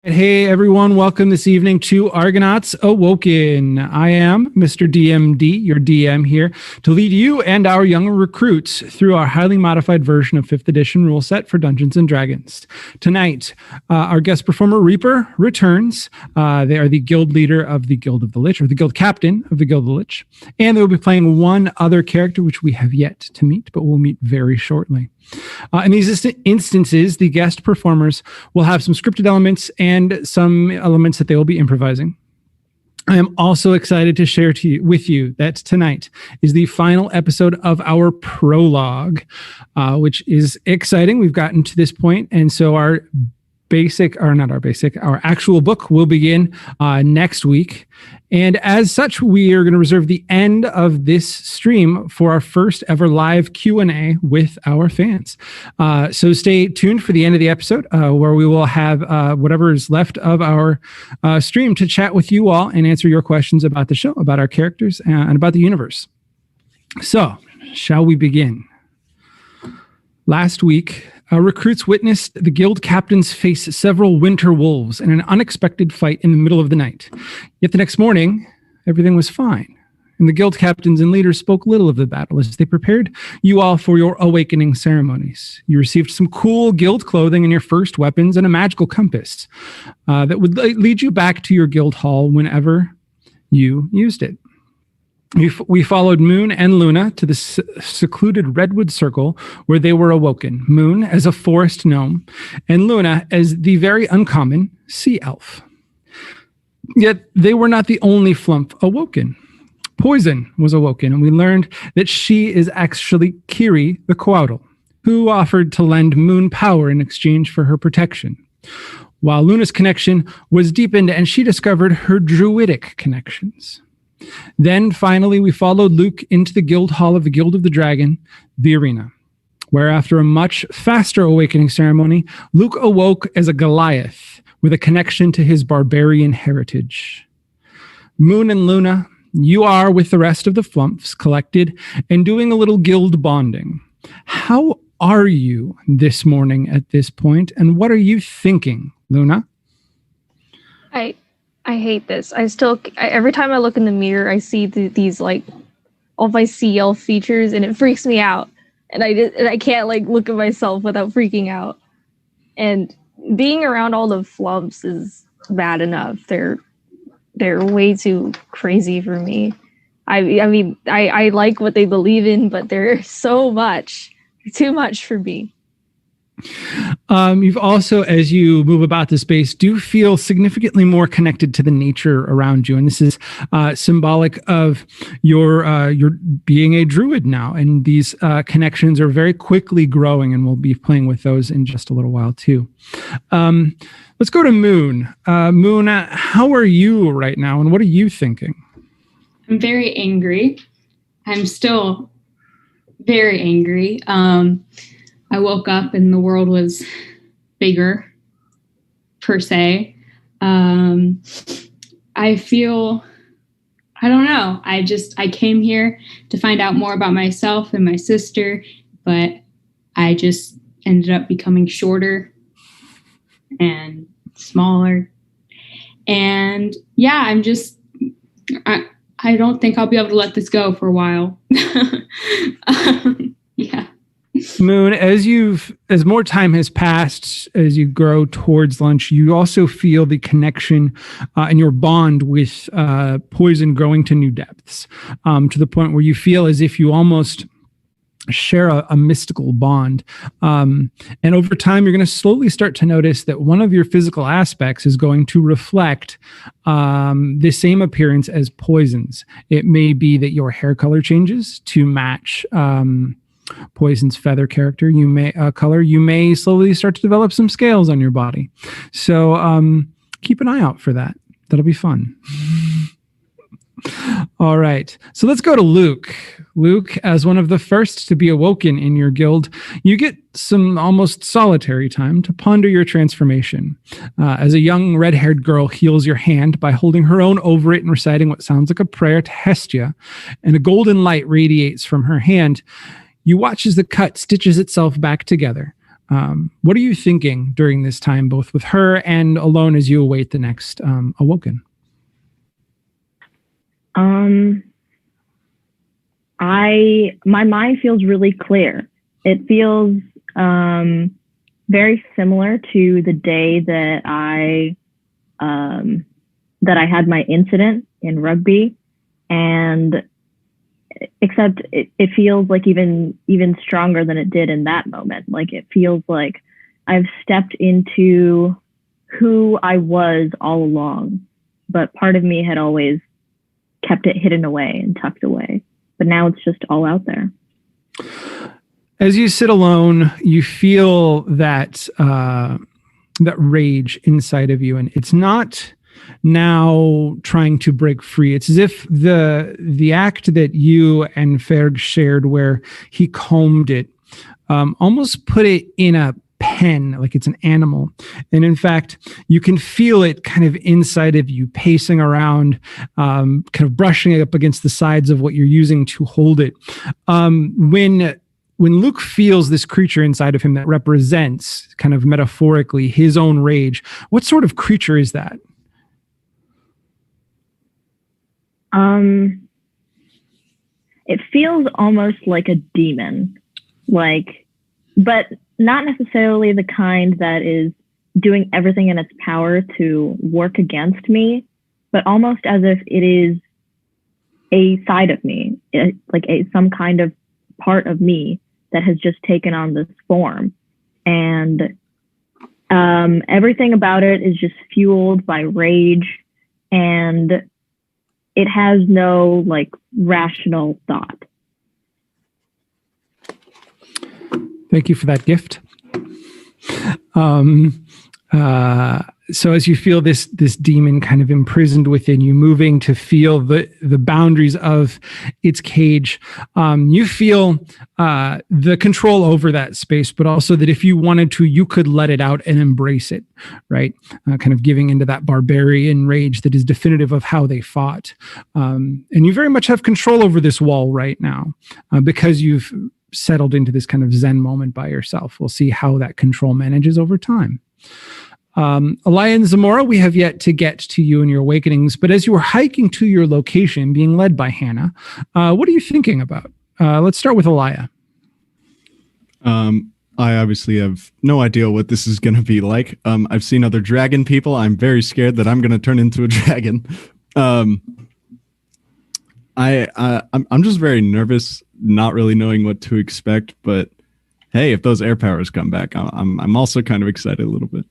Hey everyone, welcome this evening to Argonauts Awoken. I am Mr. DMD, your DM here, to lead you and our young recruits through our highly modified version of 5th edition rule set for Dungeons & Dragons. Tonight, our guest performer Reaper returns. They are the guild leader of the Guild of the Lich, or the guild captain of the Guild of the Lich, and they will be playing one other character which we have yet to meet, but we'll meet very shortly. In these instances, the guest performers will have some scripted elements and some elements that they will be improvising. I am also excited to share with you that tonight is the final episode of our prologue, which is exciting. We've gotten to this point, and so our actual book will begin next week. And as such, we are going to reserve the end of this stream for our first ever live Q&A with our fans. So stay tuned for the end of the episode where we will have whatever is left of our stream to chat with you all and answer your questions about the show, about our characters, and about the universe. So, shall we begin? Last week, recruits witnessed the guild captains face several winter wolves in an unexpected fight in the middle of the night. Yet the next morning, everything was fine, and the guild captains and leaders spoke little of the battle as they prepared you all for your awakening ceremonies. You received some cool guild clothing and your first weapons and a magical compass that would lead you back to your guild hall whenever you used it. We followed Moon and Luna to the secluded redwood circle where they were awoken. Moon as a forest gnome and Luna as the very uncommon sea elf. Yet they were not the only flump awoken. Poison was awoken, and we learned that she is actually Kiri the Quaddle, who offered to lend Moon power in exchange for her protection. While Luna's connection was deepened and she discovered her druidic connections. Then, finally, we followed Luke into the guild hall of the Guild of the Dragon, the arena, where after a much faster awakening ceremony, Luke awoke as a Goliath with a connection to his barbarian heritage. Moon and Luna, you are with the rest of the flumps collected and doing a little guild bonding. How are you this morning at this point, and what are you thinking, Luna? I hate this. Every time I look in the mirror, I see these like all my CL features, and it freaks me out. And I can't like look at myself without freaking out. And being around all the flumps is bad enough. They're way too crazy for me. I mean, I like what they believe in, but they're too much for me. You've also, as you move about the space, do feel significantly more connected to the nature around you. And this is symbolic of your being a druid now. And these connections are very quickly growing, and we'll be playing with those in just a little while too. Let's go to Moon. Moon, how are you right now, and what are you thinking? I'm very angry. I'm still very angry. I woke up and the world was bigger, per se. I don't know. I came here to find out more about myself and my sister, but I just ended up becoming shorter and smaller. And yeah, I don't think I'll be able to let this go for a while. Yeah. Moon, as more time has passed, as you grow towards lunch, you also feel the connection and your bond with Poison growing to new depths, to the point where you feel as if you almost share a mystical bond. And over time, you're going to slowly start to notice that one of your physical aspects is going to reflect the same appearance as Poison's. It may be that your hair color changes to match Poison's feather character. You may slowly start to develop some scales on your body. So keep an eye out for that. That'll be fun. All right. So let's go to Luke. Luke, as one of the first to be awoken in your guild, you get some almost solitary time to ponder your transformation. As a young red-haired girl heals your hand by holding her own over it and reciting what sounds like a prayer to Hestia, and a golden light radiates from her hand, you watch as the cut stitches itself back together. What are you thinking during this time, both with her and alone as you await the next Awoken? My mind feels really clear. It feels very similar to the day that I had my incident in rugby, and except it feels like even stronger than it did in that moment. Like, it feels like I've stepped into who I was all along, but part of me had always kept it hidden away and tucked away. But now it's just all out there. As you sit alone, you feel that that rage inside of you, and it's not now trying to break free. It's as if the act that you and Ferg shared, where he combed it, almost put it in a pen, like it's an animal. And in fact, you can feel it kind of inside of you, pacing around, kind of brushing it up against the sides of what you're using to hold it. When Luke feels this creature inside of him that represents, kind of metaphorically, his own rage, what sort of creature is that? It feels almost like a demon, but not necessarily the kind that is doing everything in its power to work against me, but almost as if it is a side of me, some kind of part of me that has just taken on this form. And everything about it is just fueled by rage, and it has no rational thought. Thank you for that gift. So as you feel this demon kind of imprisoned within you, moving to feel the boundaries of its cage, you feel the control over that space, but also that if you wanted to, you could let it out and embrace it, right? Kind of giving into that barbarian rage that is definitive of how they fought. And you very much have control over this wall right now because you've settled into this kind of Zen moment by yourself. We'll see how that control manages over time. Alaya and Zamorah, we have yet to get to you and your awakenings, but as you were hiking to your location, being led by Hannah, what are you thinking about? Let's start with Alaya. I obviously have no idea what this is going to be like. I've seen other dragon people. I'm very scared that I'm going to turn into a dragon. I'm just very nervous, not really knowing what to expect, but hey, if those air powers come back, I'm also kind of excited a little bit.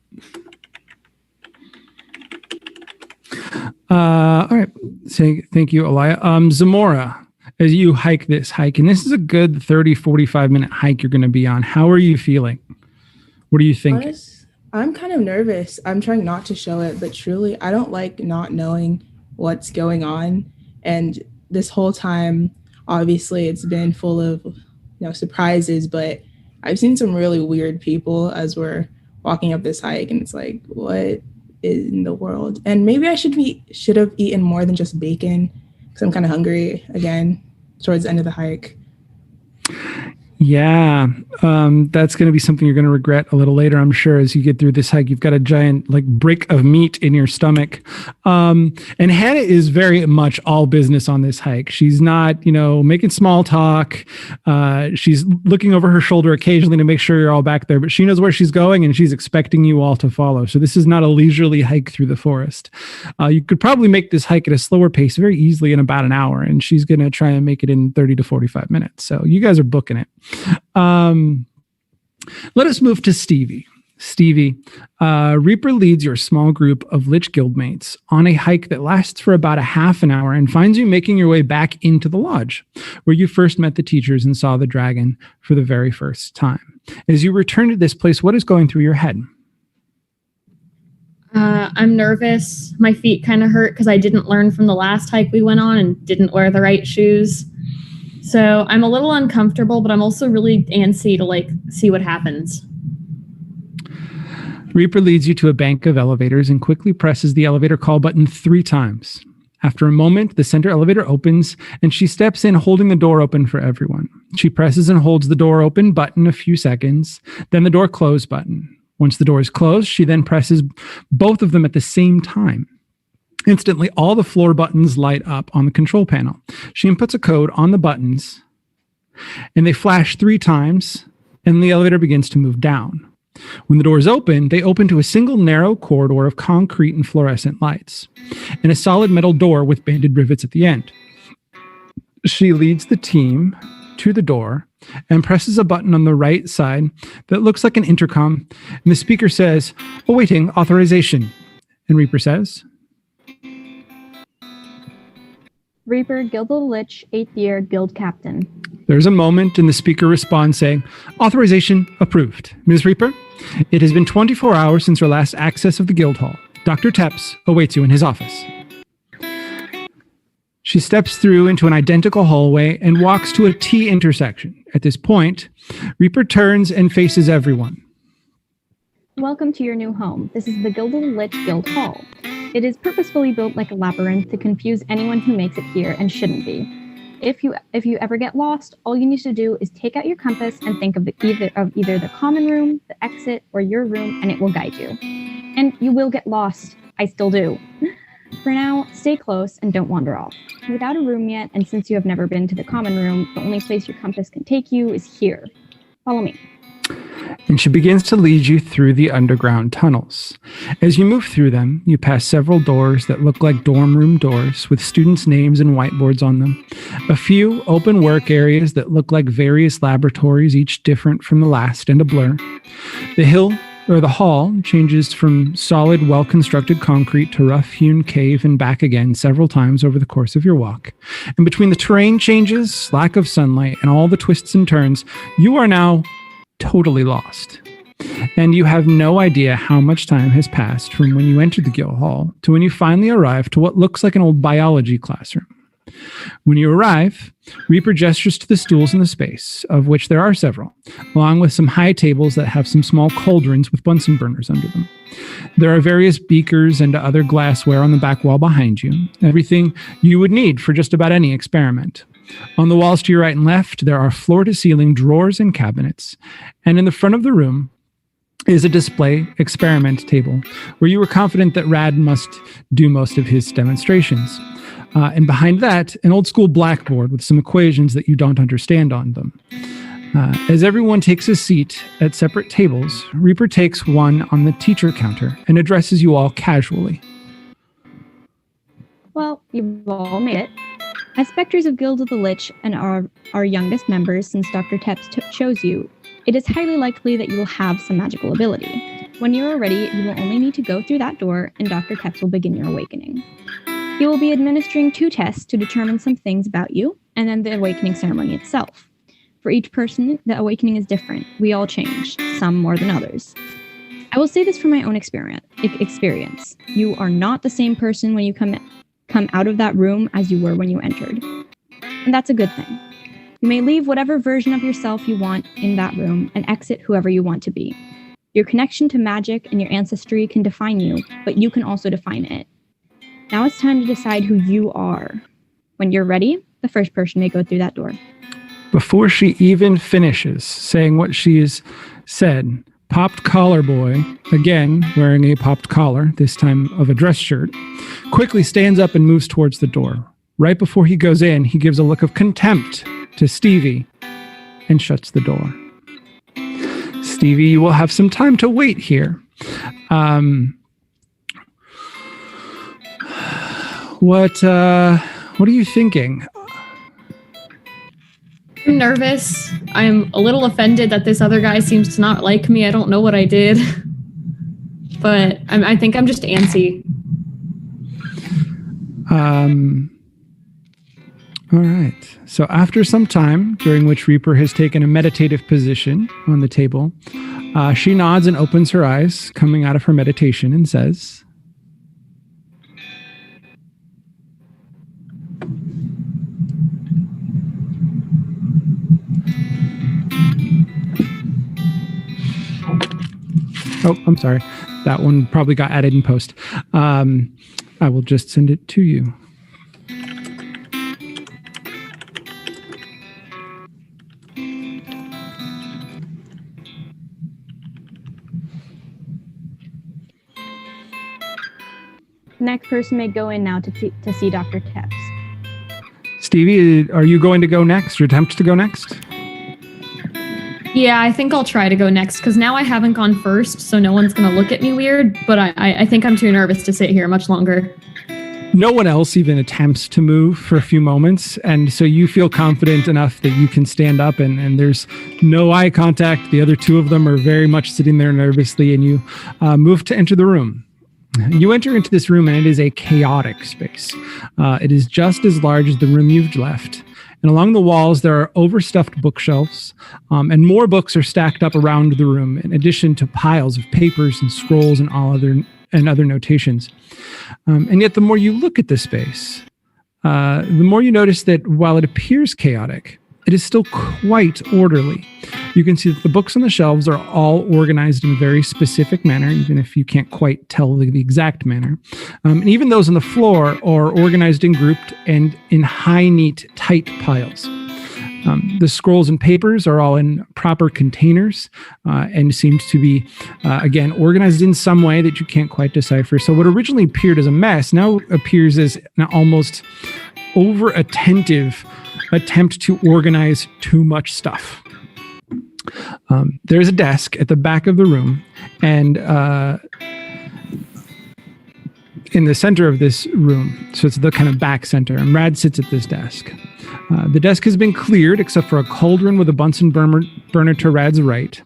All right. Thank you, Alaya. Zamorah, as you hike this hike, and this is a good 30, 45 minute hike you're going to be on, how are you feeling? What do you think? I'm kind of nervous. I'm trying not to show it, but truly, I don't like not knowing what's going on. And this whole time, obviously, it's been full of surprises, but I've seen some really weird people as we're walking up this hike, and it's like, what in the world? And maybe I should have eaten more than just bacon, because I'm kind of hungry again towards the end of the hike. Yeah, that's going to be something you're going to regret a little later, I'm sure, as you get through this hike. You've got a giant brick of meat in your stomach. And Hannah is very much all business on this hike. She's not, making small talk. She's looking over her shoulder occasionally to make sure you're all back there, but she knows where she's going and she's expecting you all to follow. So this is not a leisurely hike through the forest. You could probably make this hike at a slower pace very easily in about an hour, and she's going to try and make it in 30 to 45 minutes. So you guys are booking it. Let us move to Stevie. Stevie, Reaper leads your small group of Lich Guildmates on a hike that lasts for about a half an hour and finds you making your way back into the lodge, where you first met the teachers and saw the dragon for the very first time. As you return to this place, what is going through your head? I'm nervous. My feet kind of hurt because I didn't learn from the last hike we went on and didn't wear the right shoes. So I'm a little uncomfortable, but I'm also really antsy to see what happens. Reaper leads you to a bank of elevators and quickly presses the elevator call button 3 times. After a moment, the center elevator opens and she steps in holding the door open for everyone. She presses and holds the door open button a few seconds, then the door close button. Once the door is closed, she then presses both of them at the same time. Instantly, all the floor buttons light up on the control panel. She inputs a code on the buttons and they flash 3 times and the elevator begins to move down. When the doors open, they open to a single narrow corridor of concrete and fluorescent lights, and a solid metal door with banded rivets at the end. She leads the team to the door and presses a button on the right side that looks like an intercom, and the speaker says, "Awaiting authorization." And Reaper says, Reaper, Guild of the Lich, 8th year, Guild Captain. There's a moment, and the speaker responds saying, "Authorization approved. Ms. Reaper, it has been 24 hours since your last access of the guild hall. Dr. Tepps awaits you in his office." She steps through into an identical hallway and walks to a T intersection. At this point, Reaper turns and faces everyone. Welcome to your new home. This is the Guild of the Lich Guild Hall. It is purposefully built like a labyrinth to confuse anyone who makes it here and shouldn't be. If you ever get lost, all you need to do is take out your compass and think of either the common room, the exit, or your room, and it will guide you. And you will get lost. I still do. For now, stay close and don't wander off. Without a room yet, and since you have never been to the common room, the only place your compass can take you is here. Follow me. And she begins to lead you through the underground tunnels. As you move through them, you pass several doors that look like dorm room doors with students' names and whiteboards on them. A few open work areas that look like various laboratories, each different from the last and a blur. The hall changes from solid, well-constructed concrete to rough-hewn cave and back again several times over the course of your walk. And between the terrain changes, lack of sunlight, and all the twists and turns, you are now totally lost. And you have no idea how much time has passed from when you entered the guild hall to when you finally arrive to what looks like an old biology classroom. When you arrive, Reaper gestures to the stools in the space, of which there are several, along with some high tables that have some small cauldrons with Bunsen burners under them. There are various beakers and other glassware on the back wall behind you, everything you would need for just about any experiment. On the walls to your right and left, there are floor-to-ceiling drawers and cabinets, and in the front of the room is a display experiment table where you were confident that Rad must do most of his demonstrations. And behind that, an old-school blackboard with some equations that you don't understand on them. As everyone takes a seat at separate tables, Reaper takes one on the teacher counter and addresses you all casually. Well, you've all made it. As Spectres of Guild of the Lich and our youngest members since Dr. Tepps chose you, it is highly likely that you will have some magical ability. When you are ready, you will only need to go through that door and Dr. Tepps will begin your awakening. He will be administering 2 tests to determine some things about you, and then the awakening ceremony itself. For each person, the awakening is different. We all change, some more than others. I will say this from my own experience. You are not the same person when you come out of that room as you were when you entered. And that's a good thing. You may leave whatever version of yourself you want in that room and exit whoever you want to be. Your connection to magic and your ancestry can define you, but you can also define it. Now it's time to decide who you are. When you're ready, the first person may go through that door. Before she even finishes saying what she has said, Popped Collar Boy, again wearing a popped collar, this time of a dress shirt, quickly stands up and moves towards the door. Right before he goes in, he gives a look of contempt to Stevie and shuts the door. Stevie, you will have some time to wait here. What are you thinking? I'm nervous. I'm a little offended that this other guy seems to not like me. I don't know what I did. But I think I'm just antsy. All right. So after some time, during which Reaper has taken a meditative position on the table, she nods and opens her eyes, coming out of her meditation, and says, oh, I'm sorry. That one probably got added in post. I will just send it to you. The next person may go in now to see Dr. Tepps. Stevie, are you going to go next or attempt to go next? Yeah, I think I'll try to go next because now I haven't gone first, so no one's going to look at me weird, but I think I'm too nervous to sit here much longer. No one else even attempts to move for a few moments, and so you feel confident enough that you can stand up, and there's no eye contact. The other two of them are very much sitting there nervously, and you move to enter the room. You enter into this room, and it is a chaotic space. It is just as large as the room you've left. And along the walls, there are overstuffed bookshelves, and more books are stacked up around the room, in addition to piles of papers and scrolls and other notations. And yet, the more you look at this space, the more you notice that while it appears chaotic, it is still quite orderly. You can see that the books on the shelves are all organized in a very specific manner, even if you can't quite tell the exact manner. And even those on the floor are organized and grouped and in high, neat, tight piles. The scrolls and papers are all in proper containers and seemed to be, again, organized in some way that you can't quite decipher. So what originally appeared as a mess now appears as an almost over-attentive attempt to organize too much stuff. There's a desk at the back of the room, and in the center of this room, so it's the kind of back center, and Rad sits at this desk. The desk has been cleared except for a cauldron with a Bunsen burner to Rad's right,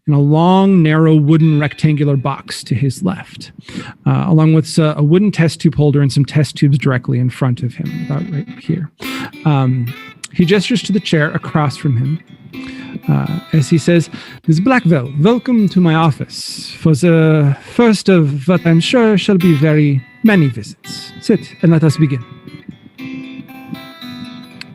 and a long, narrow wooden rectangular box to his left, along with a wooden test tube holder and some test tubes directly in front of him, about right here. He gestures to the chair across from him as he says, "Ms. Blackwell, welcome to my office for the first of what I'm sure shall be very many visits. Sit and let us begin."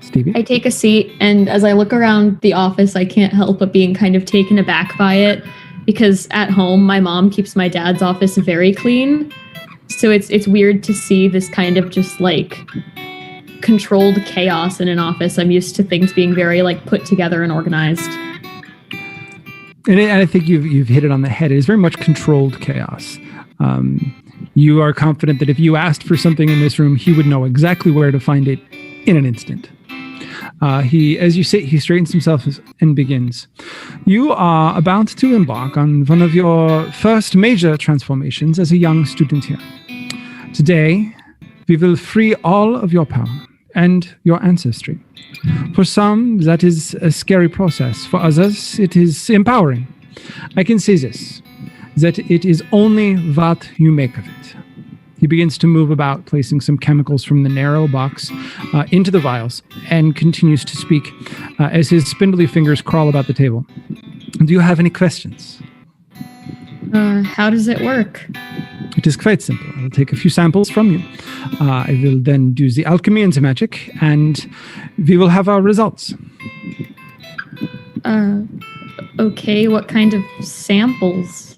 Stevie? I take a seat, and as I look around the office, I can't help but being kind of taken aback by it, because at home, my mom keeps my dad's office very clean. So it's weird to see this kind of just like controlled chaos in an office. I'm used to things being very like put together and organized. And I think you've hit it on the head. It is very much controlled chaos. You are confident that if you asked for something in this room, he would know exactly where to find it in an instant. As you sit, he straightens himself and begins. "You are about to embark on one of your first major transformations as a young student here. Today, we will free all of your power and your ancestry. For some, that is a scary process. For others, it is empowering. I can say this, that it is only what you make of it." He begins to move about, placing some chemicals from the narrow box into the vials, and continues to speak as his spindly fingers crawl about the table. "Do you have any questions?" How does it work? "It is quite simple. I will take a few samples from you. I will then do the alchemy and the magic, and we will have our results." Okay, what kind of samples?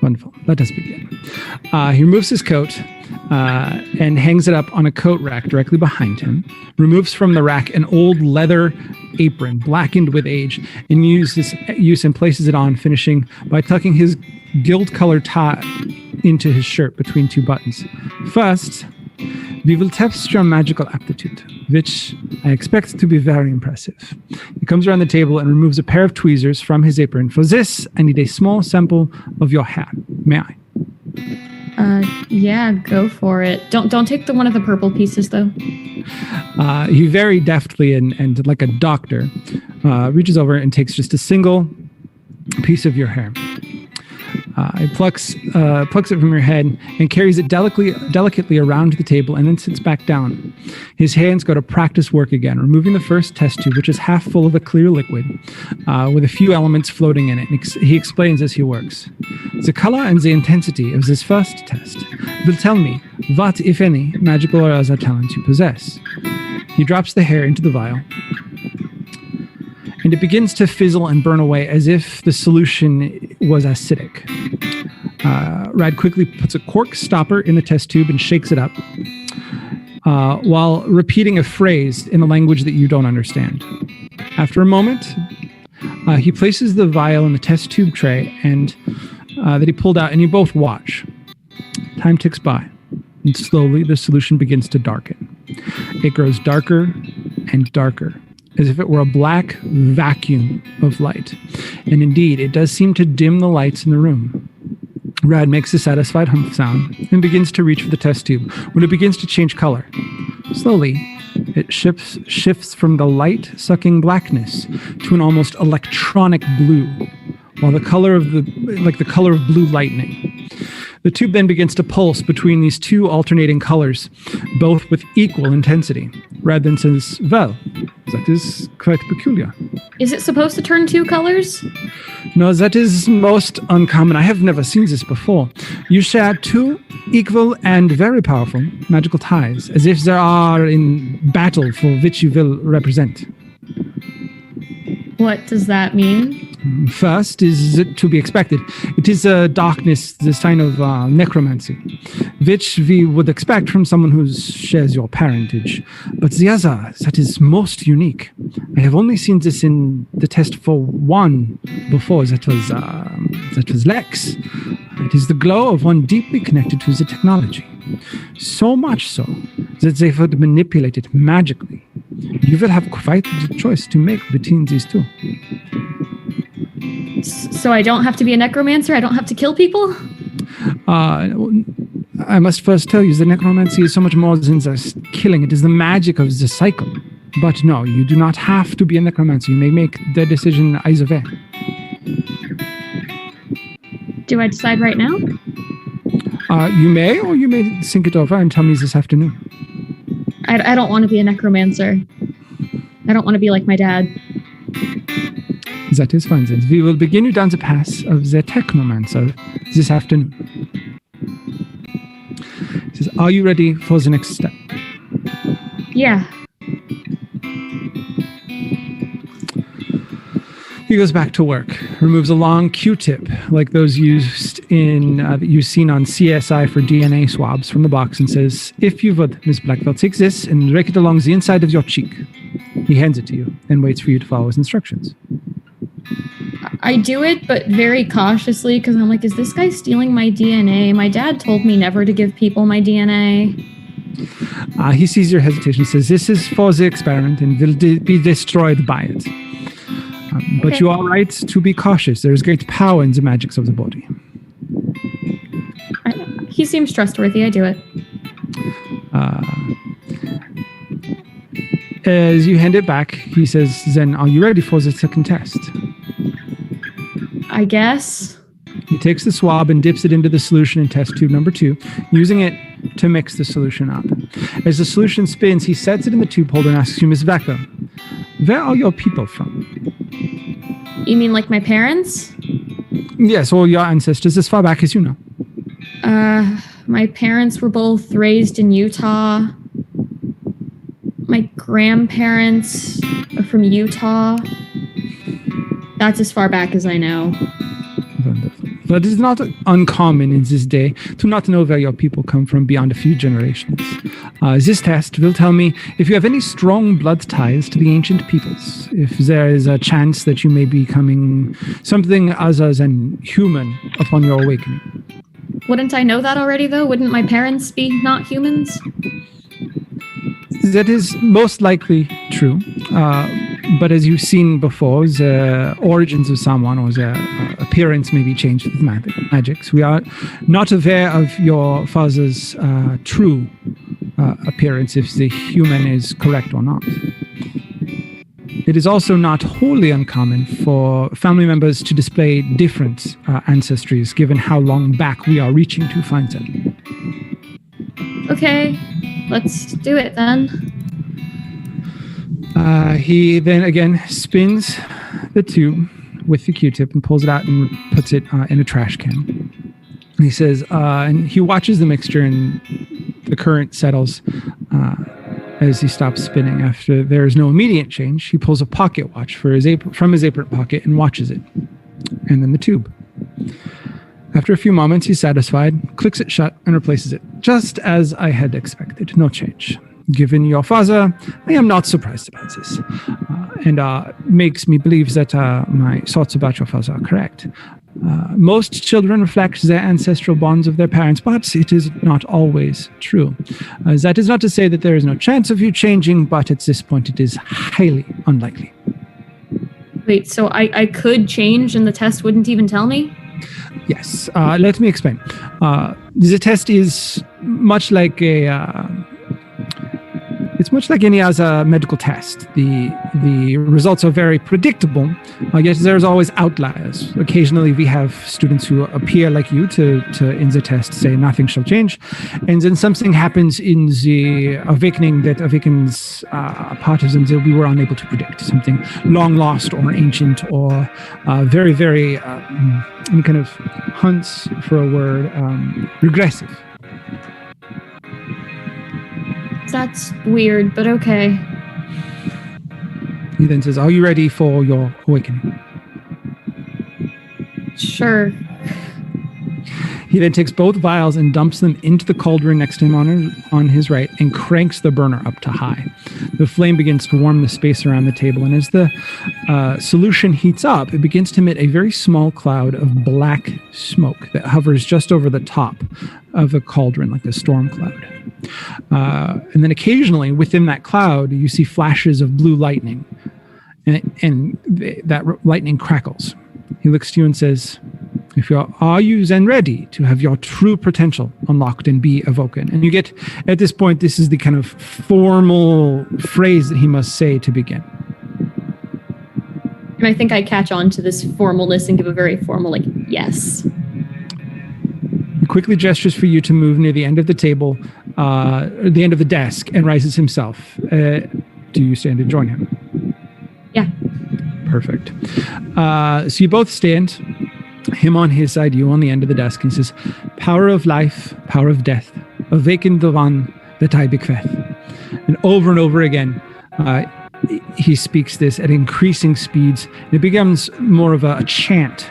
Wonderful. Let us begin. He removes his coat and hangs it up on a coat rack directly behind him, removes from the rack an old leather apron, blackened with age, and places it on, finishing by tucking his gilt-colored tie into his shirt between two buttons. "First, we will test your magical aptitude, which I expect to be very impressive." He comes around the table and removes a pair of tweezers from his apron. "For this, I need a small sample of your hair. May I?" Yeah, go for it. Don't take one of the purple pieces, though. He very deftly and like a doctor reaches over and takes just a single piece of your hair. He plucks it from your head and carries it delicately around the table and then sits back down. His hands go to practice work again, removing the first test tube, which is half full of a clear liquid with a few elements floating in it. And he explains as he works. "The color and the intensity of this first test will tell me what, if any, magical or other talents you possess." He drops the hair into the vial, and it begins to fizzle and burn away as if the solution was acidic. Rad quickly puts a cork stopper in the test tube and shakes it up while repeating a phrase in a language that you don't understand. After a moment, he places the vial in the test tube tray and that he pulled out, and you both watch. Time ticks by. and slowly the solution begins to darken. It grows darker and darker, as if it were a black vacuum of light. And indeed, it does seem to dim the lights in the room. Rad makes a satisfied humph sound and begins to reach for the test tube when it begins to change color. Slowly, it shifts from the light-sucking blackness to an almost electronic blue, while the color of blue lightning. The tube then begins to pulse between these two alternating colors, both with equal intensity. Rad then says, "Well, that is quite peculiar." Is it supposed to turn two colors? No, that is most uncommon. I have never seen this before. You share two equal and very powerful magical ties, as if they are in battle for which you will represent. What does that mean? First is to be expected. It is darkness, the sign of necromancy, which we would expect from someone who shares your parentage. But the other, that is most unique. I have only seen this in the test for one before. That was Lex. It is the glow of one deeply connected to the technology. So much so that they would manipulate it magically. You will have quite the choice to make between these two. So I don't have to be a necromancer? I don't have to kill people? I must first tell you that necromancy is so much more than just killing. It is the magic of the cycle. But no, you do not have to be a necromancer. You may make the decision either way. Do I decide right now? You may, or you may think it over and tell me this afternoon. I don't want to be a necromancer. I don't want to be like my dad. That is fine then. We will begin you down the path of the technomancer this afternoon. He says, "Are you ready for the next step?" Yeah. He goes back to work, removes a long Q-tip like those used in that you've seen on CSI for DNA swabs from the box and says, "If you would, Miss Blackwell, take this and rake it along the inside of your cheek." He hands it to you and waits for you to follow his instructions. I do it, but very cautiously, because I'm like, is this guy stealing my DNA? My dad told me never to give people my DNA. He sees your hesitation and says, "This is for the experiment and will be destroyed by it. But Okay. you are right to be cautious. There is great power in the magics of the body." He seems trustworthy. I do it. As you hand it back, he says, "Then are you ready for the second test?" I guess. He takes the swab and dips it into the solution in test tube number 2, using it to mix the solution up. As the solution spins, he sets it in the tube holder and asks you, "Miss Blackwell, where are your people from?" You mean like my parents? Yes, or your ancestors, as far back as you know. My parents were both raised in Utah. My grandparents are from Utah. That's as far back as I know. Wonderful. But it is not uncommon in this day to not know where your people come from beyond a few generations. This test will tell me if you have any strong blood ties to the ancient peoples, if there is a chance that you may be becoming something other than human upon your awakening. Wouldn't I know that already, though? Wouldn't my parents be not humans? That is most likely true. But as you've seen before, the origins of someone or the appearance may be changed with magics. We are not aware of your father's true appearance, if the human is correct or not. It is also not wholly uncommon for family members to display different ancestries, given how long back we are reaching to find them. Okay, let's do it then. He then again spins the tube with the Q-tip and pulls it out and puts it in a trash can. He says, and he watches the mixture and the current settles as he stops spinning. After there is no immediate change, he pulls a pocket watch from his apron pocket and watches it, and then the tube. After a few moments, he's satisfied, clicks it shut, and replaces it, just as I had expected. No change. Given your father, I am not surprised about this, and makes me believe that my thoughts about your father are correct. Most children reflect their ancestral bonds of their parents, but it is not always true. That is not to say that there is no chance of you changing, but at this point it is highly unlikely. Wait, so I could change and the test wouldn't even tell me? Yes. Let me explain. The test is much like it's much like any other medical test. The results are very predictable, yet there's always outliers. Occasionally we have students who appear like you to in the test say nothing shall change, and then something happens in the awakening that awakens a part of them that we were unable to predict. Something long lost or ancient or very, very, any kind of hunts for a word, regressive. That's weird, but okay. He then says, "Are you ready for your awakening?" Sure. He then takes both vials and dumps them into the cauldron next to him on his right and cranks the burner up to high. The flame begins to warm the space around the table, and as the solution heats up, it begins to emit a very small cloud of black smoke that hovers just over the top of the cauldron, like a storm cloud. And then occasionally, within that cloud, you see flashes of blue lightning, and that lightning crackles. He looks to you and says, are you then ready to have your true potential unlocked and be awoken? And you get, at this point, this is the kind of formal phrase that he must say to begin. And I think I catch on to this formalness and give a very formal, yes. He quickly gestures for you to move near the end of the table, the end of the desk, and rises himself. Do you stand and join him? Yeah. Perfect. So you both stand, him on his side, you on the end of the desk, and he says, "Power of life, power of death, awaken the one that I bequeath." And over again, he speaks this at increasing speeds. And it becomes more of a chant.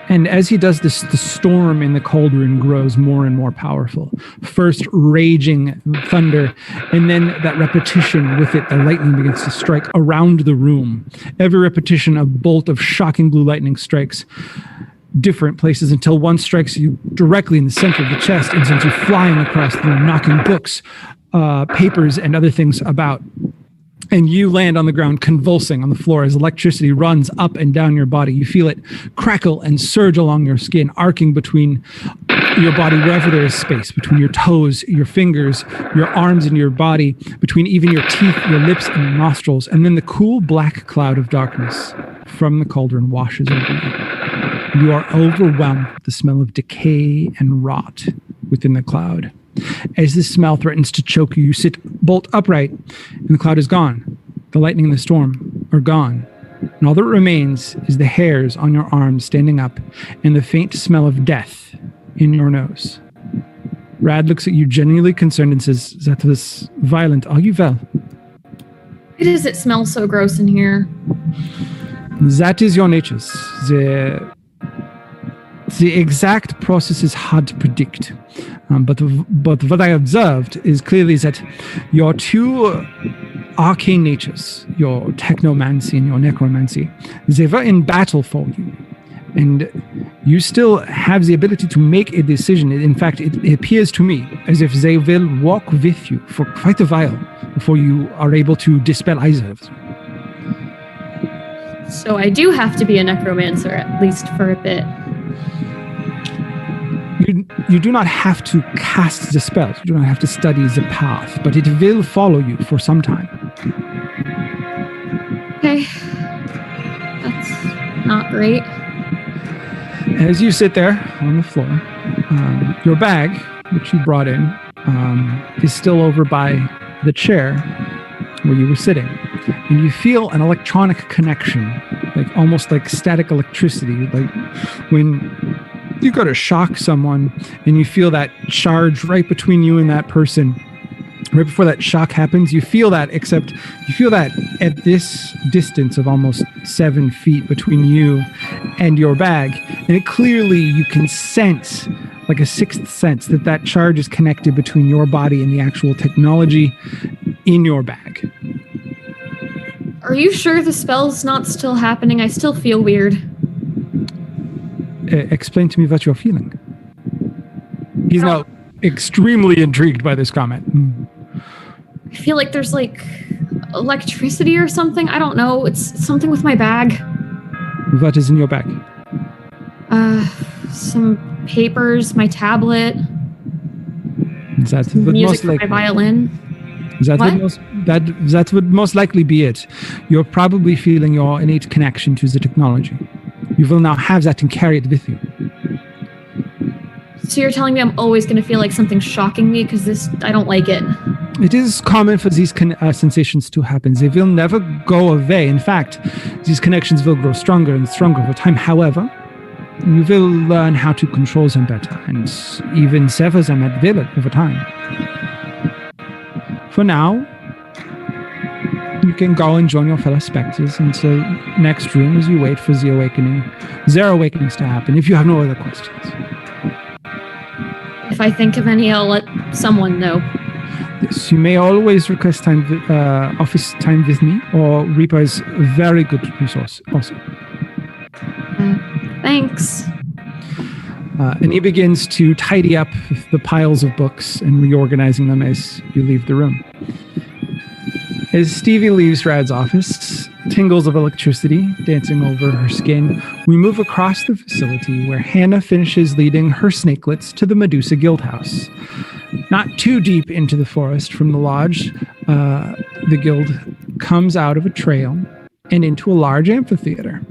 And as he does this, the storm in the cauldron grows more and more powerful. First raging thunder, and then that repetition with it, the lightning begins to strike around the room. Every repetition, a bolt of shocking blue lightning strikes different places until one strikes you directly in the center of the chest and sends you flying across the room, knocking books, papers, and other things about. And you land on the ground, convulsing on the floor as electricity runs up and down your body. You feel it crackle and surge along your skin, arcing between your body wherever there is space, between your toes, your fingers, your arms, and your body, between even your teeth, your lips, and your nostrils. And then the cool black cloud of darkness from the cauldron washes over you. You are overwhelmed with the smell of decay and rot within the cloud. As this smell threatens to choke you, you sit bolt upright, and the cloud is gone. The lightning and the storm are gone. And all that remains is the hairs on your arms standing up and the faint smell of death in your nose. Rad looks at you genuinely concerned and says, "That was violent. Are you well?" Why does it smell so gross in here? That is your natures. The exact process is hard to predict. But what I observed is clearly that your two arcane natures, your technomancy and your necromancy, they were in battle for you. And you still have the ability to make a decision. In fact, it appears to me as if they will walk with you for quite a while before you are able to dispel either of them. So I do have to be a necromancer, at least for a bit. You do not have to cast the spells. You do not have to study the path, but it will follow you for some time. Okay. That's not great. As you sit there on the floor, your bag, which you brought in, is still over by the chair where you were sitting. And you feel an electronic connection, almost like static electricity, like when you go to shock someone and you feel that charge right between you and that person. Right before that shock happens, you feel that, except you feel that at this distance of almost 7 feet between you and your bag. And clearly you can sense, like a sixth sense, that charge is connected between your body and the actual technology in your bag. Are you sure the spell's not still happening? I still feel weird. explain to me what you're feeling. He's now extremely intrigued by this comment. I feel like there's like electricity or something. I don't know. It's something with my bag. What is in your bag? Some papers, my tablet. Is that music for my violin. That would most likely be it. You're probably feeling your innate connection to the technology. You will now have that and carry it with you. So you're telling me I'm always going to feel like something's shocking me because I don't like it. It is common for these sensations to happen. They will never go away. In fact, these connections will grow stronger and stronger over time. However, you will learn how to control them better and even sever them at will over time. For now, you can go and join your fellow specters into next room as you wait for their awakenings to happen, if you have no other questions. If I think of any, I'll let someone know. Yes, you may always request office time with me, or Reaper is a very good resource also. Thanks. And he begins to tidy up the piles of books and reorganizing them as you leave the room. As Stevie leaves Rad's office, tingles of electricity dancing over her skin, we move across the facility where Hannah finishes leading her snakelets to the Medusa Guildhouse. Not too deep into the forest from the lodge, the guild comes out of a trail and into a large amphitheater.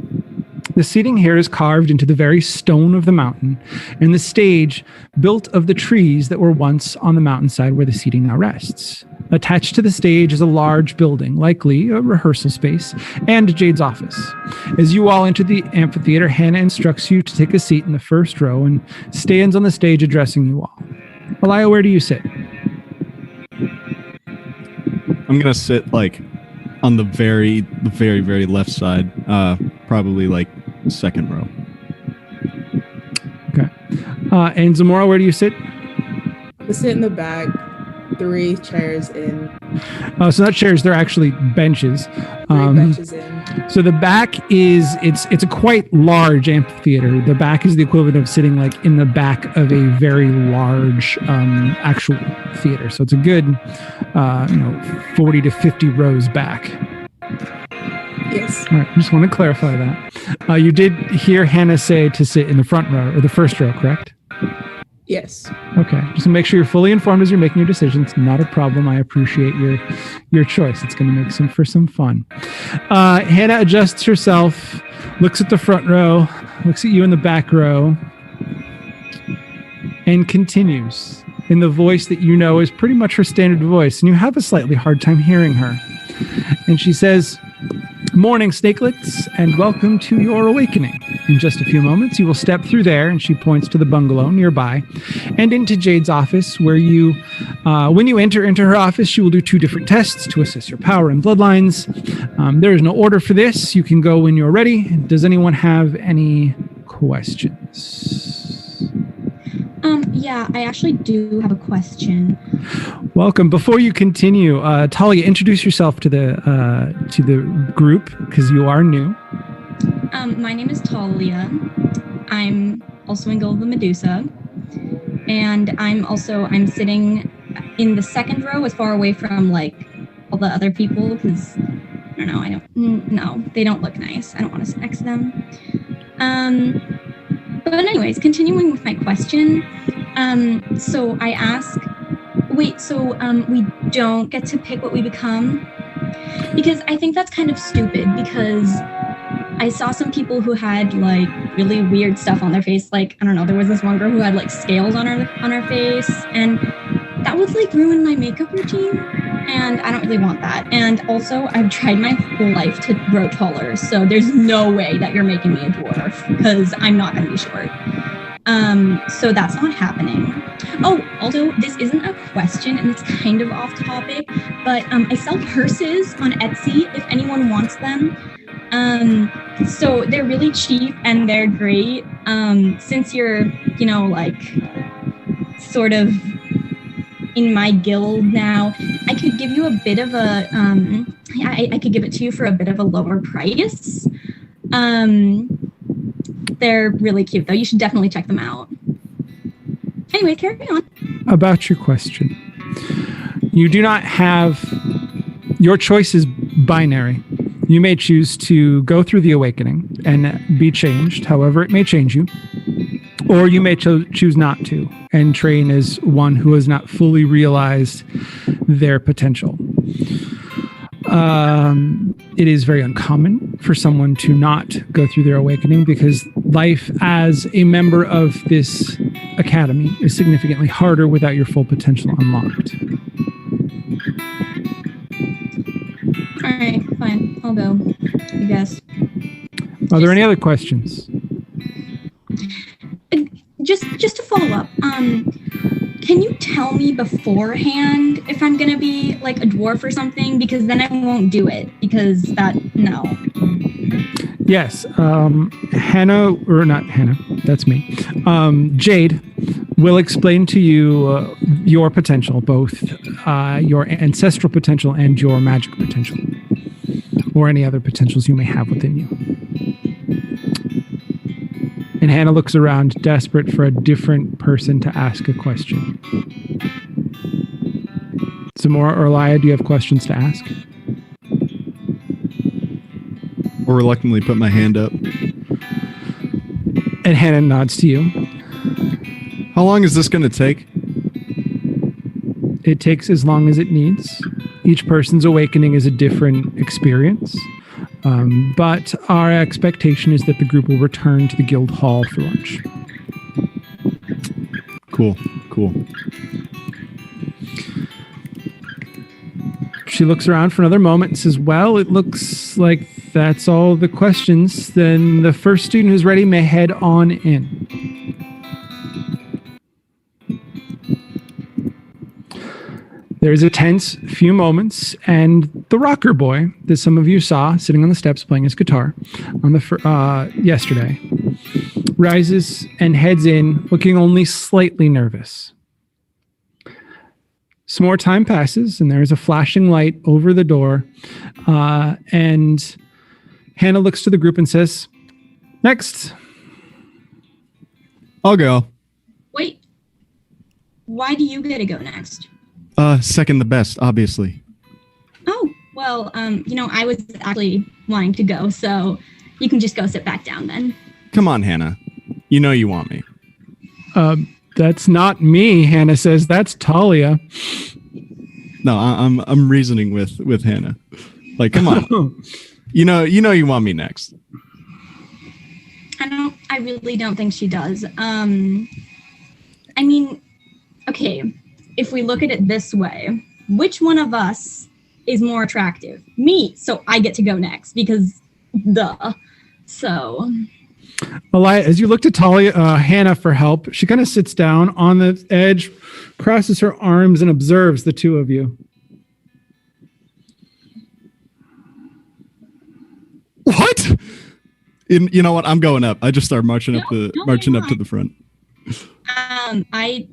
The seating here is carved into the very stone of the mountain, and the stage built of the trees that were once on the mountainside where the seating now rests. Attached to the stage is a large building, likely a rehearsal space, and Jade's office. As you all enter the amphitheater, Hannah instructs you to take a seat in the first row and stands on the stage addressing you all. Alaya, where do you sit? I'm going to sit like on the very, very left side, probably like second row. Okay. And Zamorah, where do you sit? I sit in the back, 3 chairs in. So not chairs, they're actually benches. 3 benches in. So the back is, it's a quite large amphitheater. The back is the equivalent of sitting like in the back of a very large actual theater. So it's a good 40 to 50 rows back. Yes. All right, just want to clarify that. You did hear Hannah say to sit in the front row, or the first row, correct? Yes. Okay, just to make sure you're fully informed as you're making your decisions. Not a problem. I appreciate your choice. It's going to make for some fun. Hannah adjusts herself, looks at the front row, looks at you in the back row, and continues in the voice that you know is pretty much her standard voice, and you have a slightly hard time hearing her. And she says, "Morning, snakelets, and welcome to your awakening. In just a few moments, you will step through there," and she points to the bungalow nearby, and into Jade's office, where you, when you enter into her office, she will do 2 different tests to assess your power and bloodlines. There is no order for this. You can go when you're ready. Does anyone have any questions? Yeah, I actually do have a question. Welcome. Before you continue, Talia, introduce yourself to the group because you are new. My name is Talia. I'm also in Guild of the Medusa, and I'm sitting in the second row, as far away from like all the other people because I don't know. They don't look nice. I don't want to sit next to them. But anyways, continuing with my question. So I ask, we don't get to pick what we become? Because I think that's kind of stupid, because I saw some people who had like really weird stuff on their face. Like, I don't know, there was this one girl who had like scales on her face, and that would like ruin my makeup routine. And I don't really want that. And also, I've tried my whole life to grow taller, so there's no way that you're making me a dwarf, because I'm not going to be short. So that's not happening. Oh, also, this isn't a question, and it's kind of off topic, but I sell purses on Etsy if anyone wants them. So they're really cheap and they're great. Since you're, like sort of in my guild now, I could give you a bit of a, I could give it to you for a bit of a lower price. They're really cute, though. You should definitely check them out. Anyway, carry on. About your question. You do not have... Your choice is binary. You may choose to go through the awakening and be changed, however it may change you. Or you may choose not to and train as one who has not fully realized their potential. It is very uncommon for someone to not go through their awakening because life as a member of this academy is significantly harder without your full potential unlocked. All right, fine. I'll go, I guess. Are there any other questions? Just to follow up, can you tell me beforehand if I'm gonna be like a dwarf or something? Because then I won't do it. Because no. Yes, Hannah, or not Hannah, that's me. Jade will explain to you your potential, both your ancestral potential and your magic potential, or any other potentials you may have within you. And Hannah looks around, desperate for a different person to ask a question. Zamorah or Alaya, do you have questions to ask? Or reluctantly put my hand up. And Hannah nods to you. How long is this going to take? It takes as long as it needs. Each person's awakening is a different experience. But our expectation is that the group will return to the guild hall for lunch. Cool. She looks around for another moment and says, well, it looks like that's all the questions. Then the first student who's ready may head on in. There's a tense few moments, and the rocker boy that some of you saw sitting on the steps playing his guitar on the yesterday rises and heads in, looking only slightly nervous. Some more time passes, and there is a flashing light over the door, and Hannah looks to the group and says, "Next." I'll go. Wait. Why do you get to go next? Second the best, obviously. Oh, well, I was actually wanting to go, so you can just go sit back down then. Come on, Hannah. You know you want me. That's not me, Hannah says. That's Talia. No, I'm reasoning with Hannah. Like, come on. you know you want me next. I really don't think she does. Okay. If we look at it this way, which one of us is more attractive? Me, so I get to go next because duh. So, Alaya, as you look to Hannah for help, she kind of sits down on the edge, crosses her arms, and observes the two of you. What? You know what? I'm going up. I just start marching up to the front. I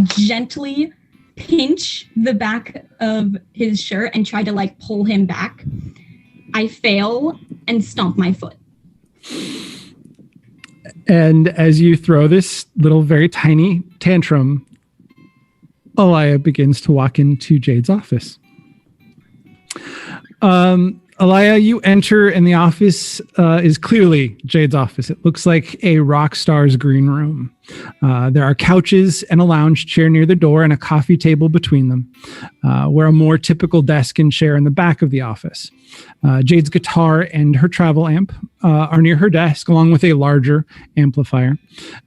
gently pinch the back of his shirt and try to pull him back. I fail and stomp my foot. And as you throw this little very tiny tantrum, Alaya begins to walk into Jade's office. Alaya, you enter and the office is clearly Jade's office. It looks like a rock star's green room. There are couches and a lounge chair near the door and a coffee table between them, where a more typical desk and chair in the back of the office. Jade's guitar and her travel amp are near her desk, along with a larger amplifier.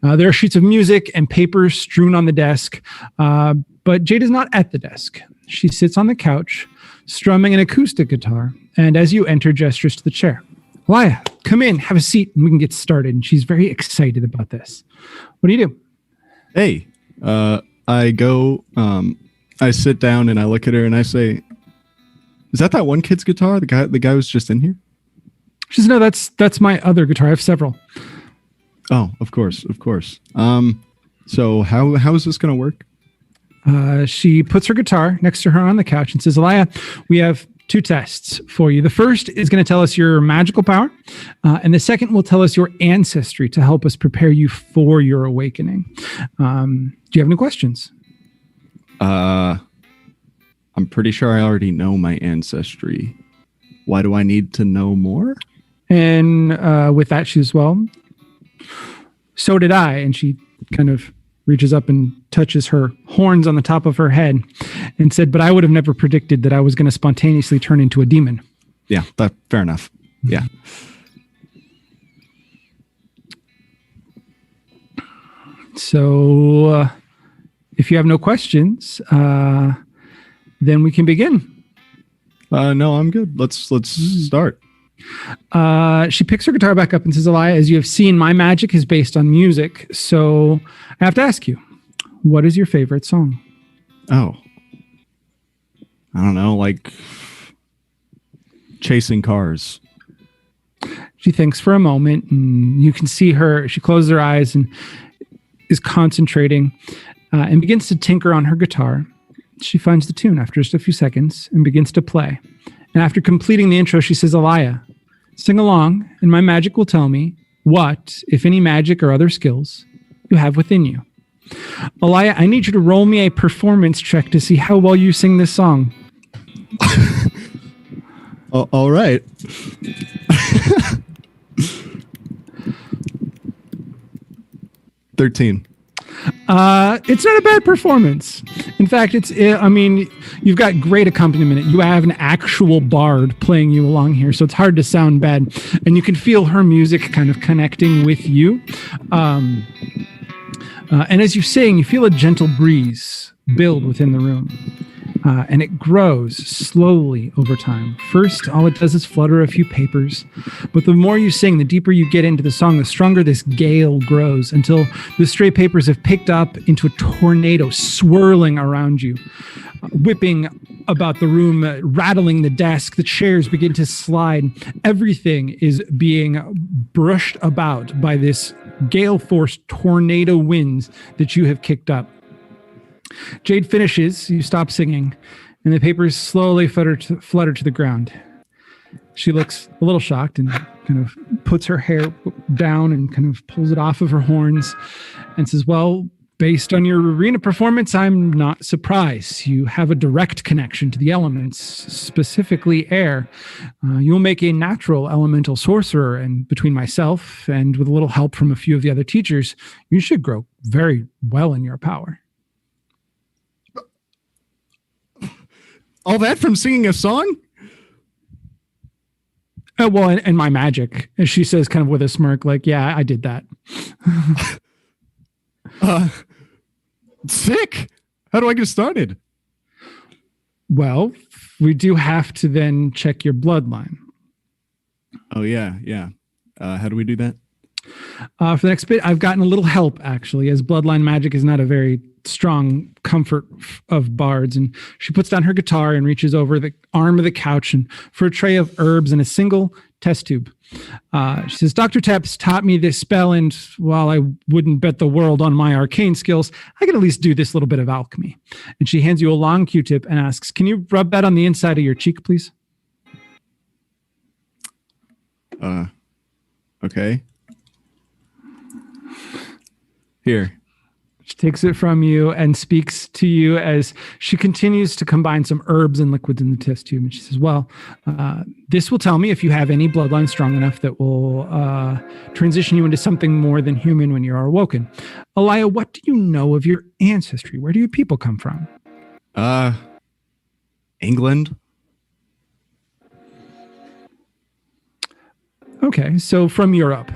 There are sheets of music and papers strewn on the desk, but Jade is not at the desk. She sits on the couch, strumming an acoustic guitar, and as you enter, gestures to the chair. Alaya, come in, have a seat, and we can get started. And she's very excited about this. What do you do? Hey, I go, I sit down and I look at her and I say, is that one kid's guitar? The guy was just in here? She says, no, that's my other guitar. I have several. Oh, of course. So how is this going to work? She puts her guitar next to her on the couch and says, Alaya, we have two tests for you. The first is going to tell us your magical power, and the second will tell us your ancestry to help us prepare you for your awakening. Do you have any questions? I'm pretty sure I already know my ancestry. Why do I need to know more? And with that, she says, well, so did I. And she kind of reaches up and touches her horns on the top of her head and said, but I would have never predicted that I was going to spontaneously turn into a demon. Yeah, fair enough. Yeah. So if you have no questions, then we can begin. No, I'm good. Let's start. She picks her guitar back up and says, Alaya, as you have seen, my magic is based on music. So I have to ask you, what is your favorite song? Oh, I don't know, like Chasing Cars. She thinks for a moment, and you can see her. She closes her eyes and is concentrating and begins to tinker on her guitar. She finds the tune after just a few seconds and begins to play. And after completing the intro, she says, Alaya, sing along, and my magic will tell me what, if any magic or other skills, you have within you. Alaya, I need you to roll me a performance check to see how well you sing this song. All right. $13. It's not a bad performance. In fact, you've got great accompaniment. You have an actual bard playing you along here, so it's hard to sound bad. And you can feel her music kind of connecting with you. And as you sing, you feel a gentle breeze build within the room. And it grows slowly over time. First, all it does is flutter a few papers. But the more you sing, the deeper you get into the song, the stronger this gale grows until the stray papers have picked up into a tornado swirling around you, whipping about the room, rattling the desk. The chairs begin to slide. Everything is being brushed about by this gale-force tornado winds that you have kicked up. Jade finishes, you stop singing, and the papers slowly flutter to the ground. She looks a little shocked and kind of puts her hair down and kind of pulls it off of her horns and says, well, based on your arena performance, I'm not surprised. You have a direct connection to the elements, specifically air. You'll make a natural elemental sorcerer, and between myself and with a little help from a few of the other teachers, you should grow very well in your power. All that from singing a song? Well, and my magic, as she says, kind of with a smirk, like, yeah, I did that. Sick. How do I get started? Well, we do have to then check your bloodline. Oh, yeah. How do we do that? For the next bit, I've gotten a little help, actually, as bloodline magic is not a very strong comfort of bards. And she puts down her guitar and reaches over the arm of the couch and for a tray of herbs and a single test tube. She says, Dr. Tepps taught me this spell, and while I wouldn't bet the world on my arcane skills, I can at least do this little bit of alchemy. And she hands you a long Q-tip and asks, can you rub that on the inside of your cheek, please? Okay. Here. She takes it from you and speaks to you as she continues to combine some herbs and liquids in the test tube. And she says, well, this will tell me if you have any bloodline strong enough that will transition you into something more than human when you are awoken. Alaya, what do you know of your ancestry? Where do your people come from? England. Okay, so from Europe.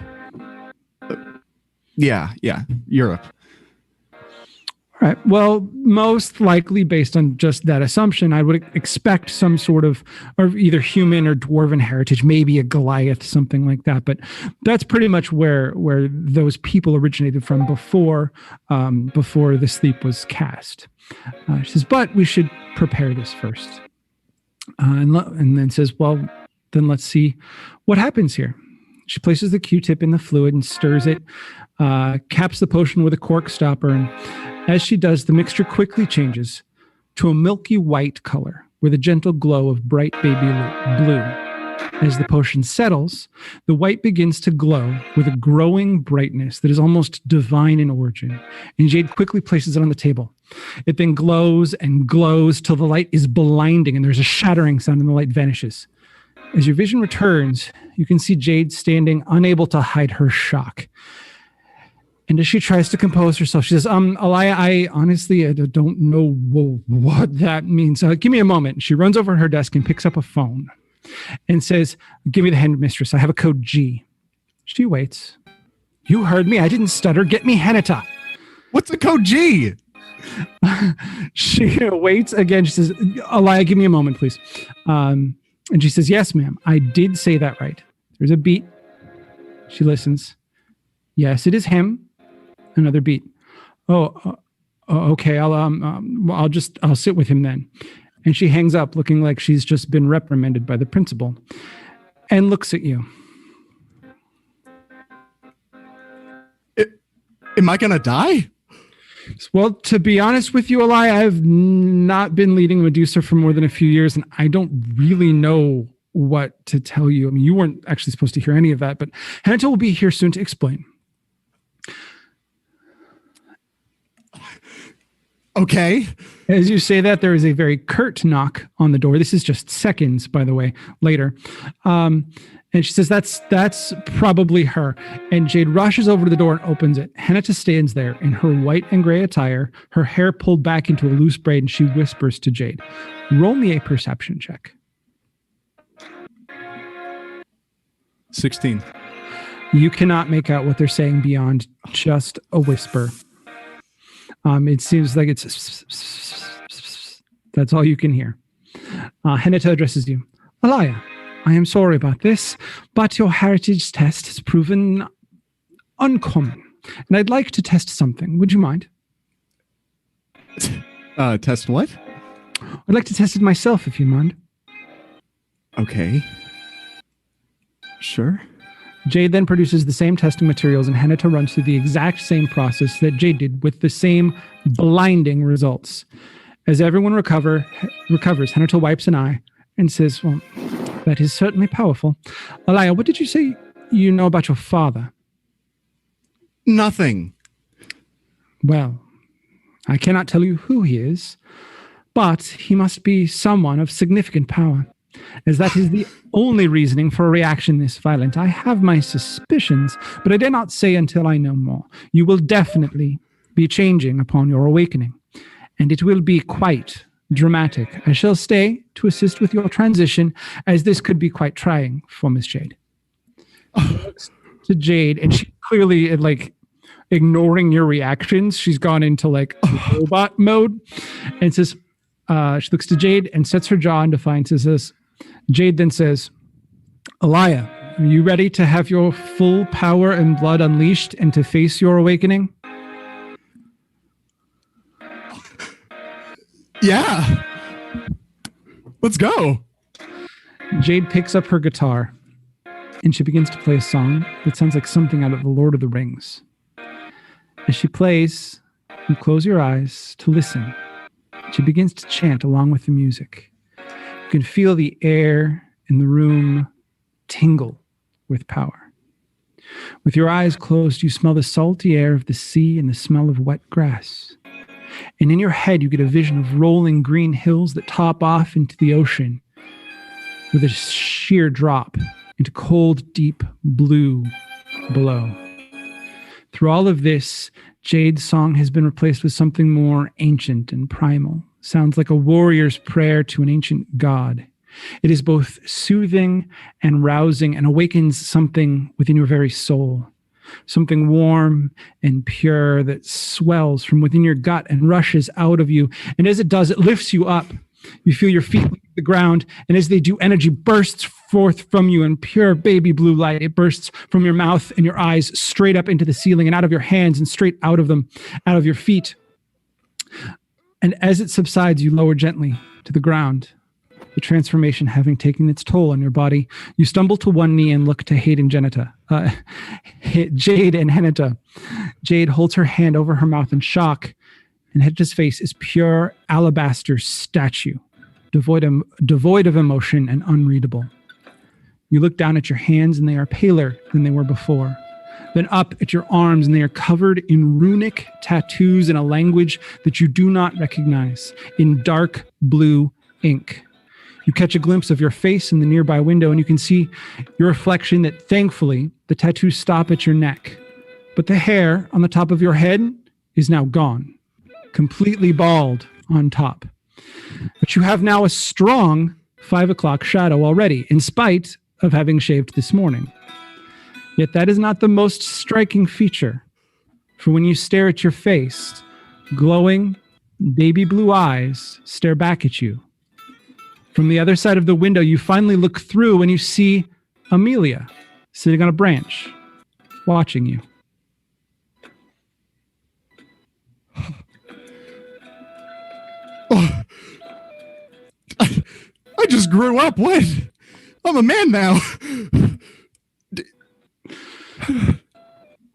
Yeah, Europe. All right. Well, most likely based on just that assumption, I would expect some sort of either human or dwarven heritage, maybe a Goliath, something like that. But that's pretty much where those people originated from before the sleep was cast. She says, but we should prepare this first. And then says, well, then let's see what happens here. She places the Q-tip in the fluid and stirs it, caps the potion with a cork stopper, and as she does, the mixture quickly changes to a milky white color, with a gentle glow of bright baby blue. As the potion settles, the white begins to glow with a growing brightness that is almost divine in origin, and Jade quickly places it on the table. It then glows and glows till the light is blinding and there's a shattering sound and the light vanishes. As your vision returns, you can see Jade standing, unable to hide her shock. And as she tries to compose herself, she says, Alaya, I honestly don't know what that means. Give me a moment. She runs over to her desk and picks up a phone and says, give me the headmistress. I have a code G. She waits. You heard me. I didn't stutter. Get me Henita. What's a code G? She waits again. She says, Alaya, give me a moment, please. And she says, yes, ma'am. I did say that right. There's a beat. She listens. Yes, it is him. Another beat. Okay. I'll sit with him then. And she hangs up looking like she's just been reprimanded by the principal and looks at you. Am I going to die? Well, to be honest with you, Alaya, I've not been leading Medusa for more than a few years, and I don't really know what to tell you. I mean, you weren't actually supposed to hear any of that, but Henita will be here soon to explain. Okay. As you say that, there is a very curt knock on the door. This is just seconds, by the way, later. And she says, that's probably her. And Jade rushes over to the door and opens it. Henita stands there in her white and gray attire, her hair pulled back into a loose braid, and she whispers to Jade, roll me a perception check. 16. You cannot make out what they're saying beyond just a whisper. It seems like it's... That's all you can hear. Henita addresses you. Alaya, I am sorry about this, but your heritage test has proven uncommon, and I'd like to test something. Would you mind? Test what? I'd like to test it myself, if you mind. Okay. Sure. Jade then produces the same testing materials, and Henita runs through the exact same process that Jade did with the same blinding results. As everyone recovers, Henita wipes an eye and says, well, that is certainly powerful. Alaya, what did you say you know about your father? Nothing. Well, I cannot tell you who he is, but he must be someone of significant power, as that is the only reasoning for a reaction this violent. I have my suspicions, but I dare not say until I know more. You will definitely be changing upon your awakening, and it will be quite dramatic. I shall stay to assist with your transition, as this could be quite trying for Miss Jade. She looks to Jade, and she clearly, ignoring your reactions, she's gone into robot mode, and says, she looks to Jade and sets her jaw in defiance and says, Jade then says, Alaya, are you ready to have your full power and blood unleashed and to face your awakening? Yeah. Let's go. Jade picks up her guitar and she begins to play a song that sounds like something out of The Lord of the Rings. As she plays, you close your eyes to listen. She begins to chant along with the music. You can feel the air in the room tingle with power. With your eyes closed, you smell the salty air of the sea and the smell of wet grass. And in your head, you get a vision of rolling green hills that top off into the ocean with a sheer drop into cold, deep blue below. Through all of this, Jade's song has been replaced with something more ancient and primal. Sounds like a warrior's prayer to an ancient god. It is both soothing and rousing and awakens something within your very soul. Something warm and pure that swells from within your gut and rushes out of you. And as it does, it lifts you up. You feel your feet leave the ground, and as they do, energy bursts forth from you in pure baby blue light. It bursts from your mouth and your eyes straight up into the ceiling and out of your hands and straight out of them, out of your feet. And as it subsides, you lower gently to the ground. The transformation having taken its toll on your body, you stumble to one knee and look to Jade and Henita. Jade holds her hand over her mouth in shock, and Henita's face is pure alabaster statue devoid of emotion and unreadable. You look down at your hands and they are paler than they were before. Then up at your arms and they are covered in runic tattoos in a language that you do not recognize, in dark blue ink. You catch a glimpse of your face in the nearby window and you can see your reflection that thankfully the tattoos stop at your neck. But the hair on the top of your head is now gone, completely bald on top. But you have now a strong 5 o'clock shadow already, in spite of having shaved this morning. Yet that is not the most striking feature, for when you stare at your face, glowing baby blue eyes stare back at you. From the other side of the window, you finally look through and you see Amelia sitting on a branch, watching you. Oh, I just grew up. What? I'm a man now.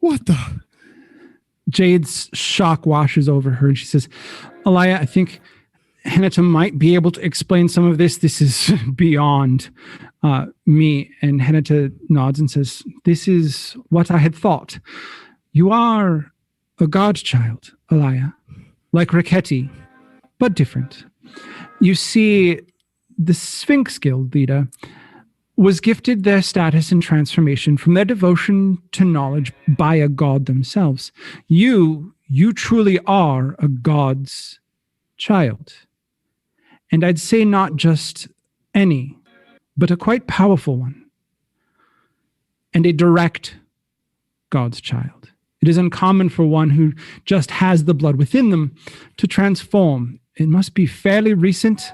What the? Jade's shock washes over her and she says, Alaya, I think Henata might be able to explain some of this. This is beyond me. And Henata nods and says, this is what I had thought. You are a godchild, Alaya, like Raketi, but different. You see, the Sphinx Guild leader was gifted their status and transformation from their devotion to knowledge by a god themselves. You truly are a god's child. And I'd say not just any, but a quite powerful one. And a direct god's child. It is uncommon for one who just has the blood within them to transform. It must be fairly recent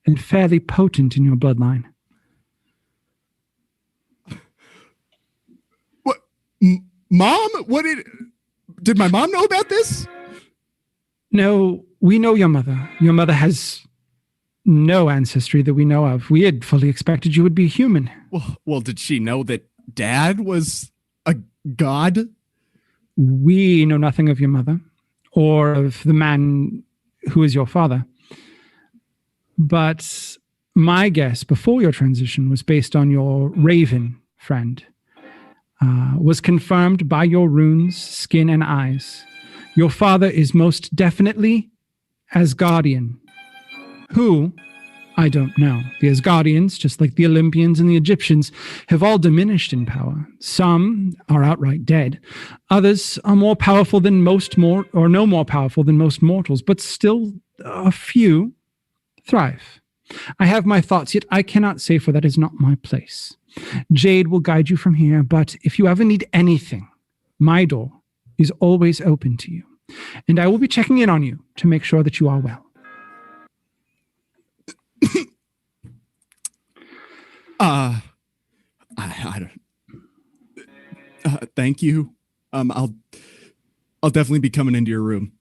and fairly potent in your bloodline. What? Mom? Did my mom know about this? No, we know your mother. Your mother has no ancestry that we know of. We had fully expected you would be human. Well, did she know that Dad was a god? We know nothing of your mother or of the man who is your father. But my guess before your transition was based on your raven friend, was confirmed by your runes, skin, and eyes. Your father is most definitely Asgardian. Who? I don't know. The Asgardians, just like the Olympians and the Egyptians, have all diminished in power. Some are outright dead. Others are more powerful than most or no more powerful than most mortals, but still a few thrive. I have my thoughts, yet I cannot say, for that is not my place. Jade will guide you from here, but if you ever need anything, my door is always open to you, and I will be checking in on you to make sure that you are well. I don't. Thank you. I'll definitely be coming into your room.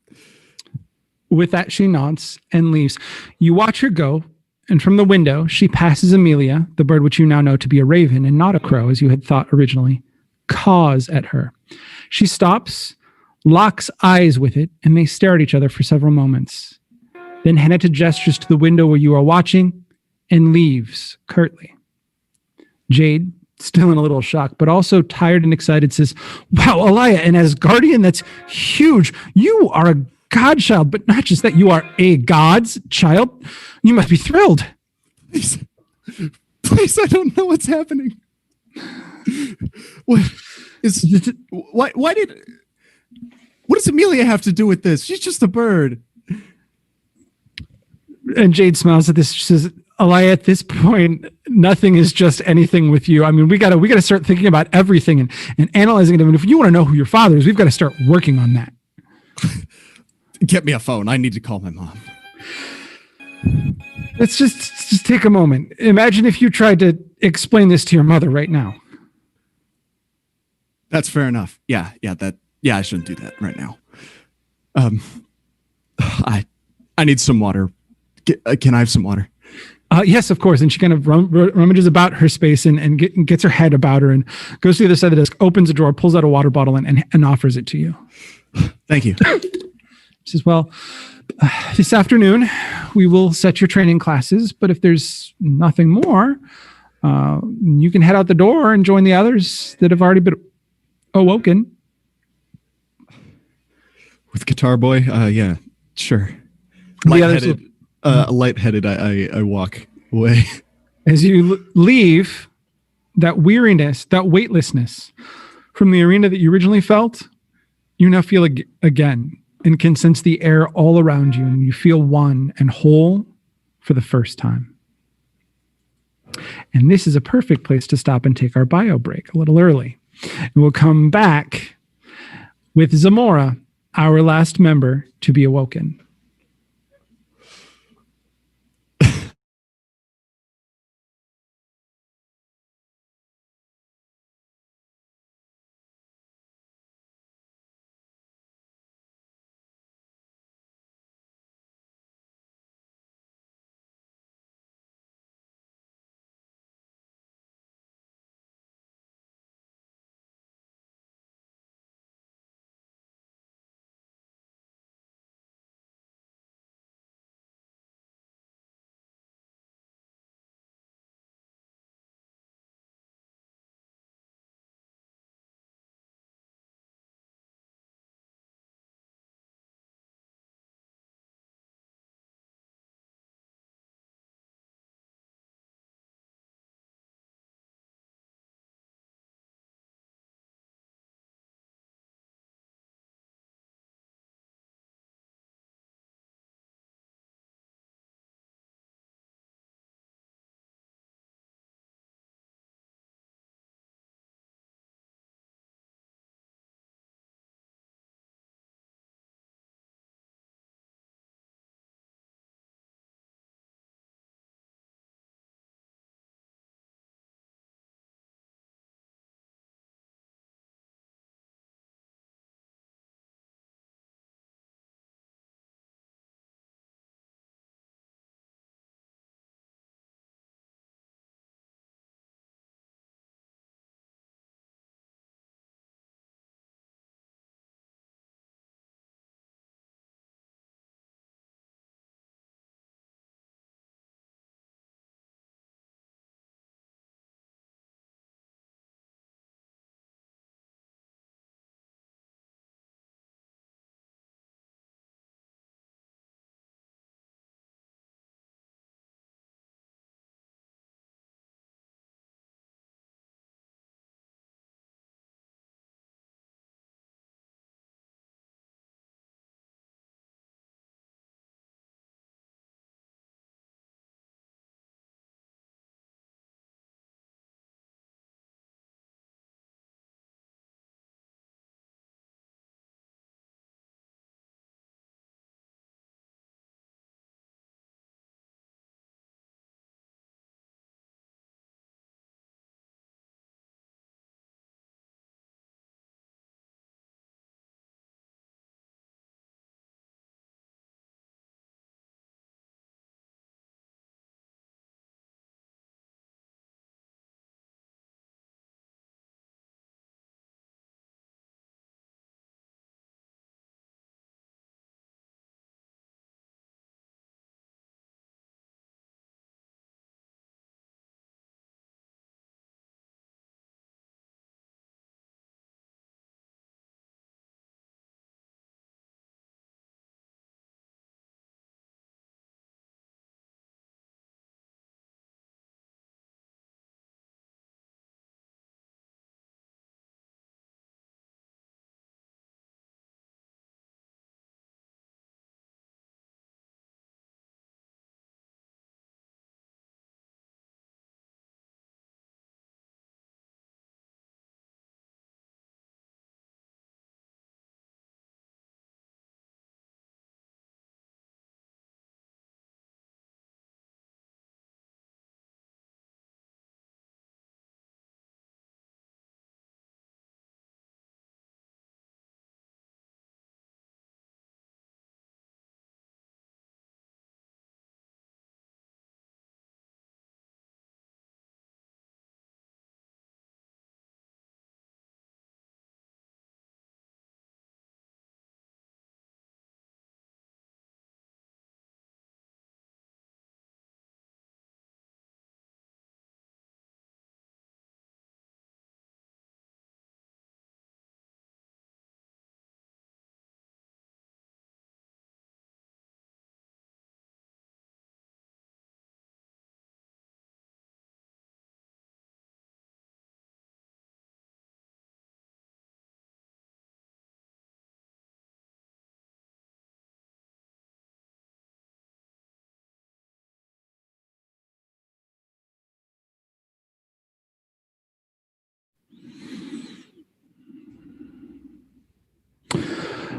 With that, she nods and leaves. You watch her go, and from the window, she passes Amelia, the bird which you now know to be a raven and not a crow, as you had thought originally, caws at her. She stops, locks eyes with it, and they stare at each other for several moments. Then Henata gestures to the window where you are watching and leaves curtly. Jade, still in a little shock, but also tired and excited, says, wow, Alaya, an Asgardian, that's huge. You are a godchild, but not just that, you are a god's child. You must be thrilled. Please, I don't know what's happening. What does Amelia have to do with this? She's just a bird. And Jade smiles at this. She says, Alaya, at this point, nothing is just anything with you. I mean, we gotta start thinking about everything and analyzing it. I mean, if you want to know who your father is, we've got to start working on that. Get me a phone. I need to call my mom. Let's just take a moment. Imagine if you tried to explain this to your mother right now. That's fair enough. Yeah, I shouldn't do that right now. I need some water. Can I have some water? Yes, of course. And she kind of rummages about her space and gets her head about her and goes to the other side of the desk, opens a drawer, pulls out a water bottle and offers it to you. Thank you. He says, well, this afternoon we will set your training classes, but if there's nothing more, you can head out the door and join the others that have already been awoken. With Guitar Boy? Yeah, sure. Lightheaded, I walk away. As you leave, that weariness, that weightlessness from the arena that you originally felt, you now feel again and can sense the air all around you, and you feel one and whole for the first time. And this is a perfect place to stop and take our bio break a little early. And we'll come back with Zamorah, our last member to be awoken.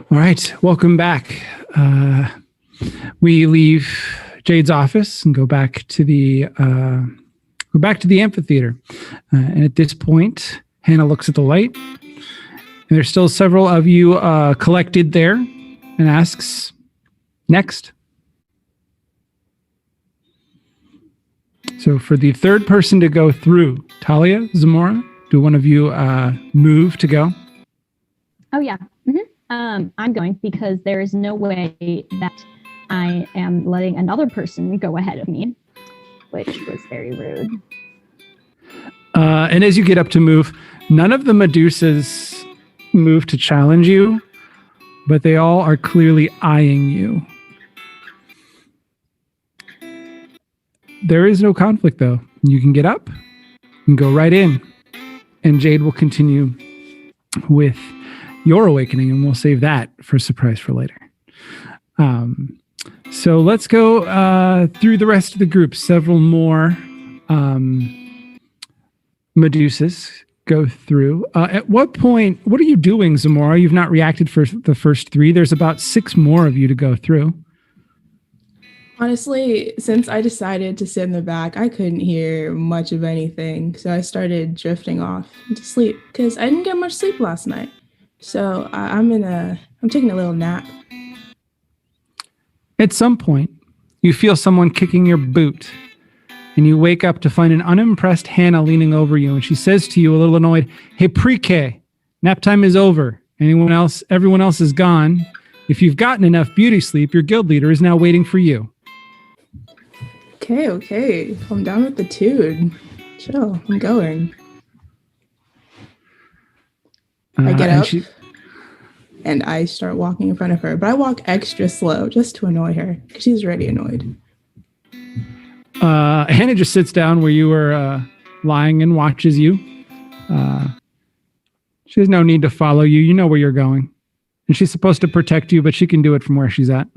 All right, welcome back. We leave Jade's office and go back to the amphitheater. And at this point, Hannah looks at the light, and there's still several of you collected there, and asks, "Next." So for the third person to go through, Talia, Zamorah, do one of you move to go? Oh, yeah. I'm going because there is no way that I am letting another person go ahead of me, which was very rude. And as you get up to move, none of the Medusas move to challenge you, but they all are clearly eyeing you. There is no conflict, though. You can get up and go right in, and Jade will continue with your awakening, and we'll save that for a surprise for later. So let's go through the rest of the group. Several more Medusas go through. At what point, what are you doing, Zamorah? You've not reacted for the first three. There's about 6 more of you to go through. Honestly, since I decided to sit in the back, I couldn't hear much of anything. So I started drifting off to sleep because I didn't get much sleep last night. So I'm taking a little nap. At some point, you feel someone kicking your boot, and you wake up to find an unimpressed Hannah leaning over you, and she says to you, a little annoyed, "Hey, pre-K, nap time is over. Everyone else is gone. If you've gotten enough beauty sleep, your guild leader is now waiting for you." Okay. I'm down with the dude. Chill, I'm going. I get up and I start walking in front of her, but I walk extra slow just to annoy her because she's already annoyed. Hannah just sits down where you were lying and watches you. She has no need to follow you. You know where you're going. And she's supposed to protect you, but she can do it from where she's at.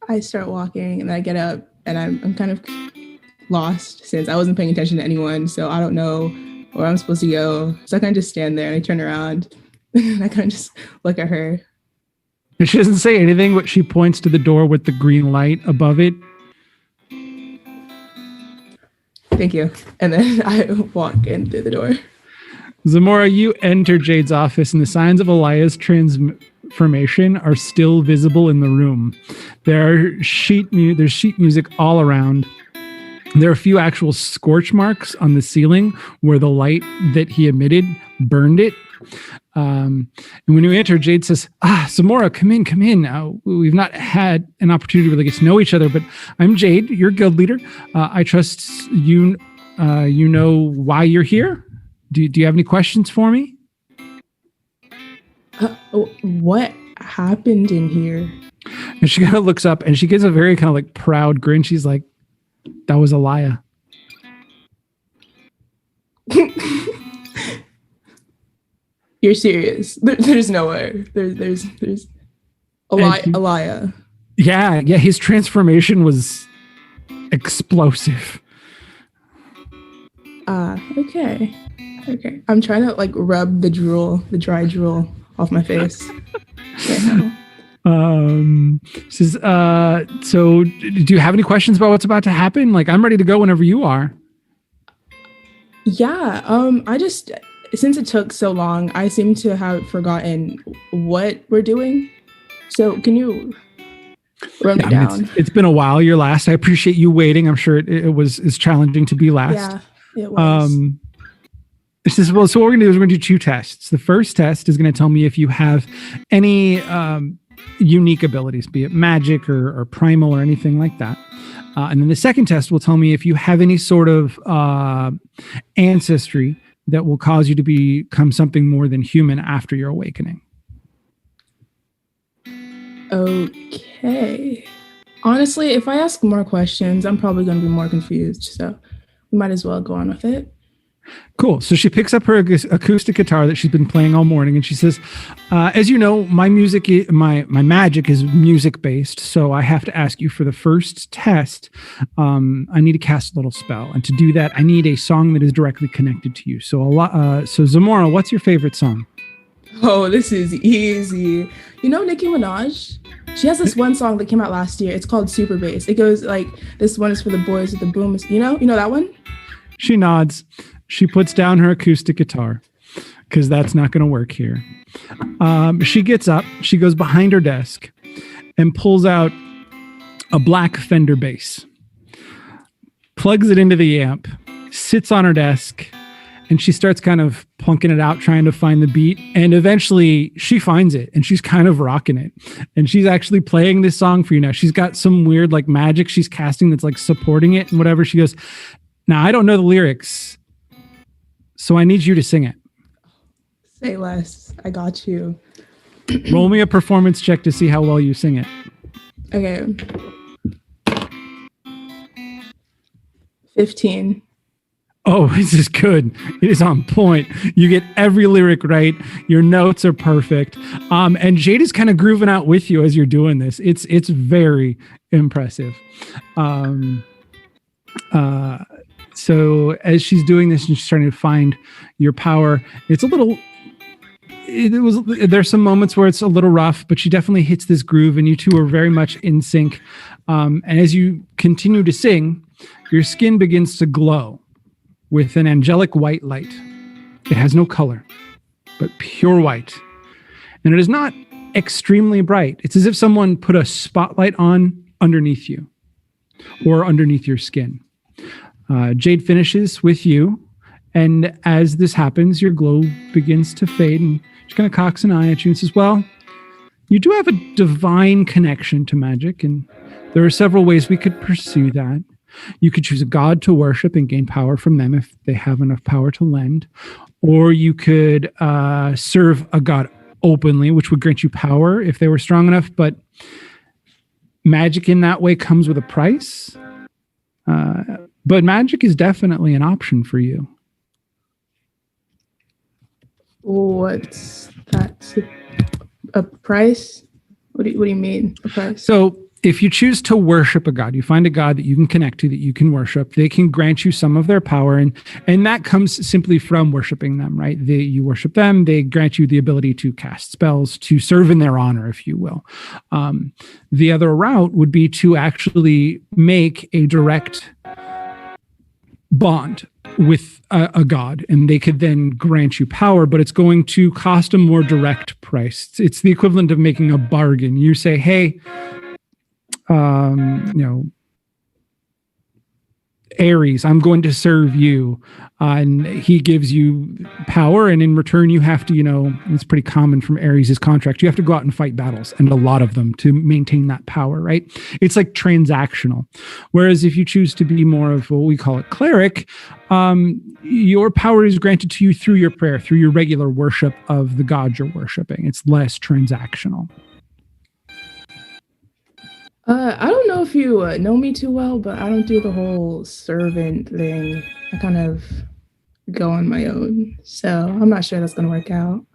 I start walking and I get up and I'm kind of lost since I wasn't paying attention to anyone. So I don't know where I'm supposed to go. So I kind of just stand there and I turn around and I kind of just look at her. And she doesn't say anything, but she points to the door with the green light above it. Thank you. And then I walk in through the door. Zamorah, you enter Jade's office and the signs of Alaya's transformation are still visible in the room. There's sheet music all around. There are a few actual scorch marks on the ceiling where the light that he emitted burned it. And when you enter, Jade says, Zamorah, come in. We've not had an opportunity to really get to know each other, but I'm Jade, your guild leader. I trust you know why you're here. Do you have any questions for me? What happened in here? And she kind of looks up and she gives a very kind of like proud grin. She's like, that was Alaya. You're serious? There's no way. There's Alaya. Yeah. His transformation was explosive. Okay. I'm trying to like rub the dry drool off my face. Says, so do you have any questions about what's about to happen? Like, I'm ready to go whenever you are. Yeah. I just, since it took so long, I seem to have forgotten what we're doing. So can you run me down? It's been a while. You're last. I appreciate you waiting. I'm sure it's challenging to be last. Yeah, it was. So what we're going to do is we're going to do 2 tests. The first test is going to tell me if you have any unique abilities, be it magic or primal or anything like that. And then the second test will tell me if you have any sort of ancestry that will cause you to become something more than human after your awakening. Okay. Honestly, if I ask more questions, I'm probably going to be more confused. So we might as well go on with it. Cool. So she picks up her acoustic guitar that she's been playing all morning, and she says, "As you know, my magic is music based. So I have to ask you for the first test. I need to cast a little spell, and to do that, I need a song that is directly connected to you. So Zamorah, what's your favorite song?" Oh, this is easy. You know Nicki Minaj? She has this one song that came out last year. It's called Super Bass. It goes like, this one is for the boys with the boom. You know that one? She nods. She puts down her acoustic guitar because that's not going to work here. She gets up. She goes behind her desk and pulls out a black Fender bass, plugs it into the amp, sits on her desk, and she starts kind of plunking it out, trying to find the beat. And eventually she finds it and she's kind of rocking it. And she's actually playing this song for you now. She's got some weird like magic she's casting that's like supporting it and whatever. She goes, now I don't know the lyrics, so I need you to sing it. Say less. I got you. Roll me a performance check to see how well you sing it. Okay. 15. Oh, this is good. It is on point. You get every lyric right. Your notes are perfect. And Jade is kind of grooving out with you as you're doing this. It's very impressive. So as she's doing this and she's trying to find your power, there's some moments where it's a little rough, but she definitely hits this groove and you two are very much in sync. And as you continue to sing, your skin begins to glow with an angelic white light. It has no color, but pure white. And it is not extremely bright. It's as if someone put a spotlight on underneath you or underneath your skin. Jade finishes with you. And as this happens, your glow begins to fade. And she kind of cocks an eye at you and says, well, you do have a divine connection to magic. And there are several ways we could pursue that. You could choose a god to worship and gain power from them if they have enough power to lend. Or you could serve a god openly, which would grant you power if they were strong enough. But magic in that way comes with a price. But magic is definitely an option for you. What's that? A price? What do you mean, a price? So if you choose to worship a god, you find a god that you can connect to, that you can worship, they can grant you some of their power. And that comes simply from worshiping them, right? You worship them, they grant you the ability to cast spells, to serve in their honor, if you will. The other route would be to actually make a direct bond with a god, and they could then grant you power, but it's going to cost a more direct price. It's the equivalent of making a bargain. You say, hey, Ares, I'm going to serve you. And he gives you power. And in return, you have to, it's pretty common from Ares' contract. You have to go out and fight battles, and a lot of them, to maintain that power, right? It's like transactional. Whereas if you choose to be more of what we call a cleric, your power is granted to you through your prayer, through your regular worship of the god you're worshiping. It's less transactional. I don't know if you know me too well, but I don't do the whole servant thing. I kind of go on my own. So I'm not sure that's going to work out.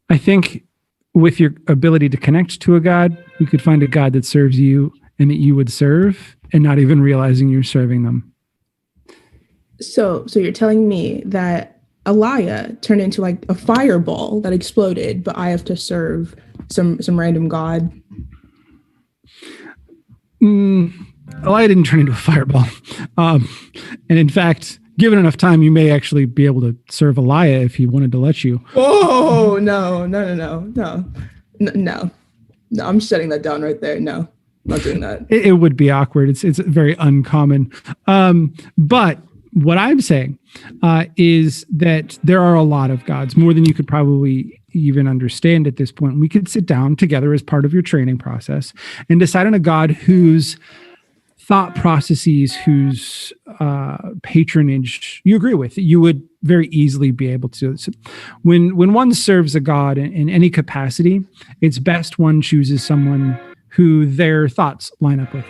I think with your ability to connect to a god, we could find a god that serves you and that you would serve, and not even realizing you're serving them. So you're telling me that Alaya turned into like a fireball that exploded, but I have to serve some random god? Alaya didn't turn into a fireball. And in fact, given enough time, you may actually be able to serve Alaya if he wanted to let you. Oh, no. I'm shutting that down right there. No, I'm not doing that. It would be awkward. It's very uncommon. But what I'm saying is that there are a lot of gods, more than you could probably even understand at this point. We could sit down together as part of your training process and decide on a god whose thought processes, whose patronage you agree with. You would very easily be able to. So when one serves a god in any capacity, it's best one chooses someone who their thoughts line up with.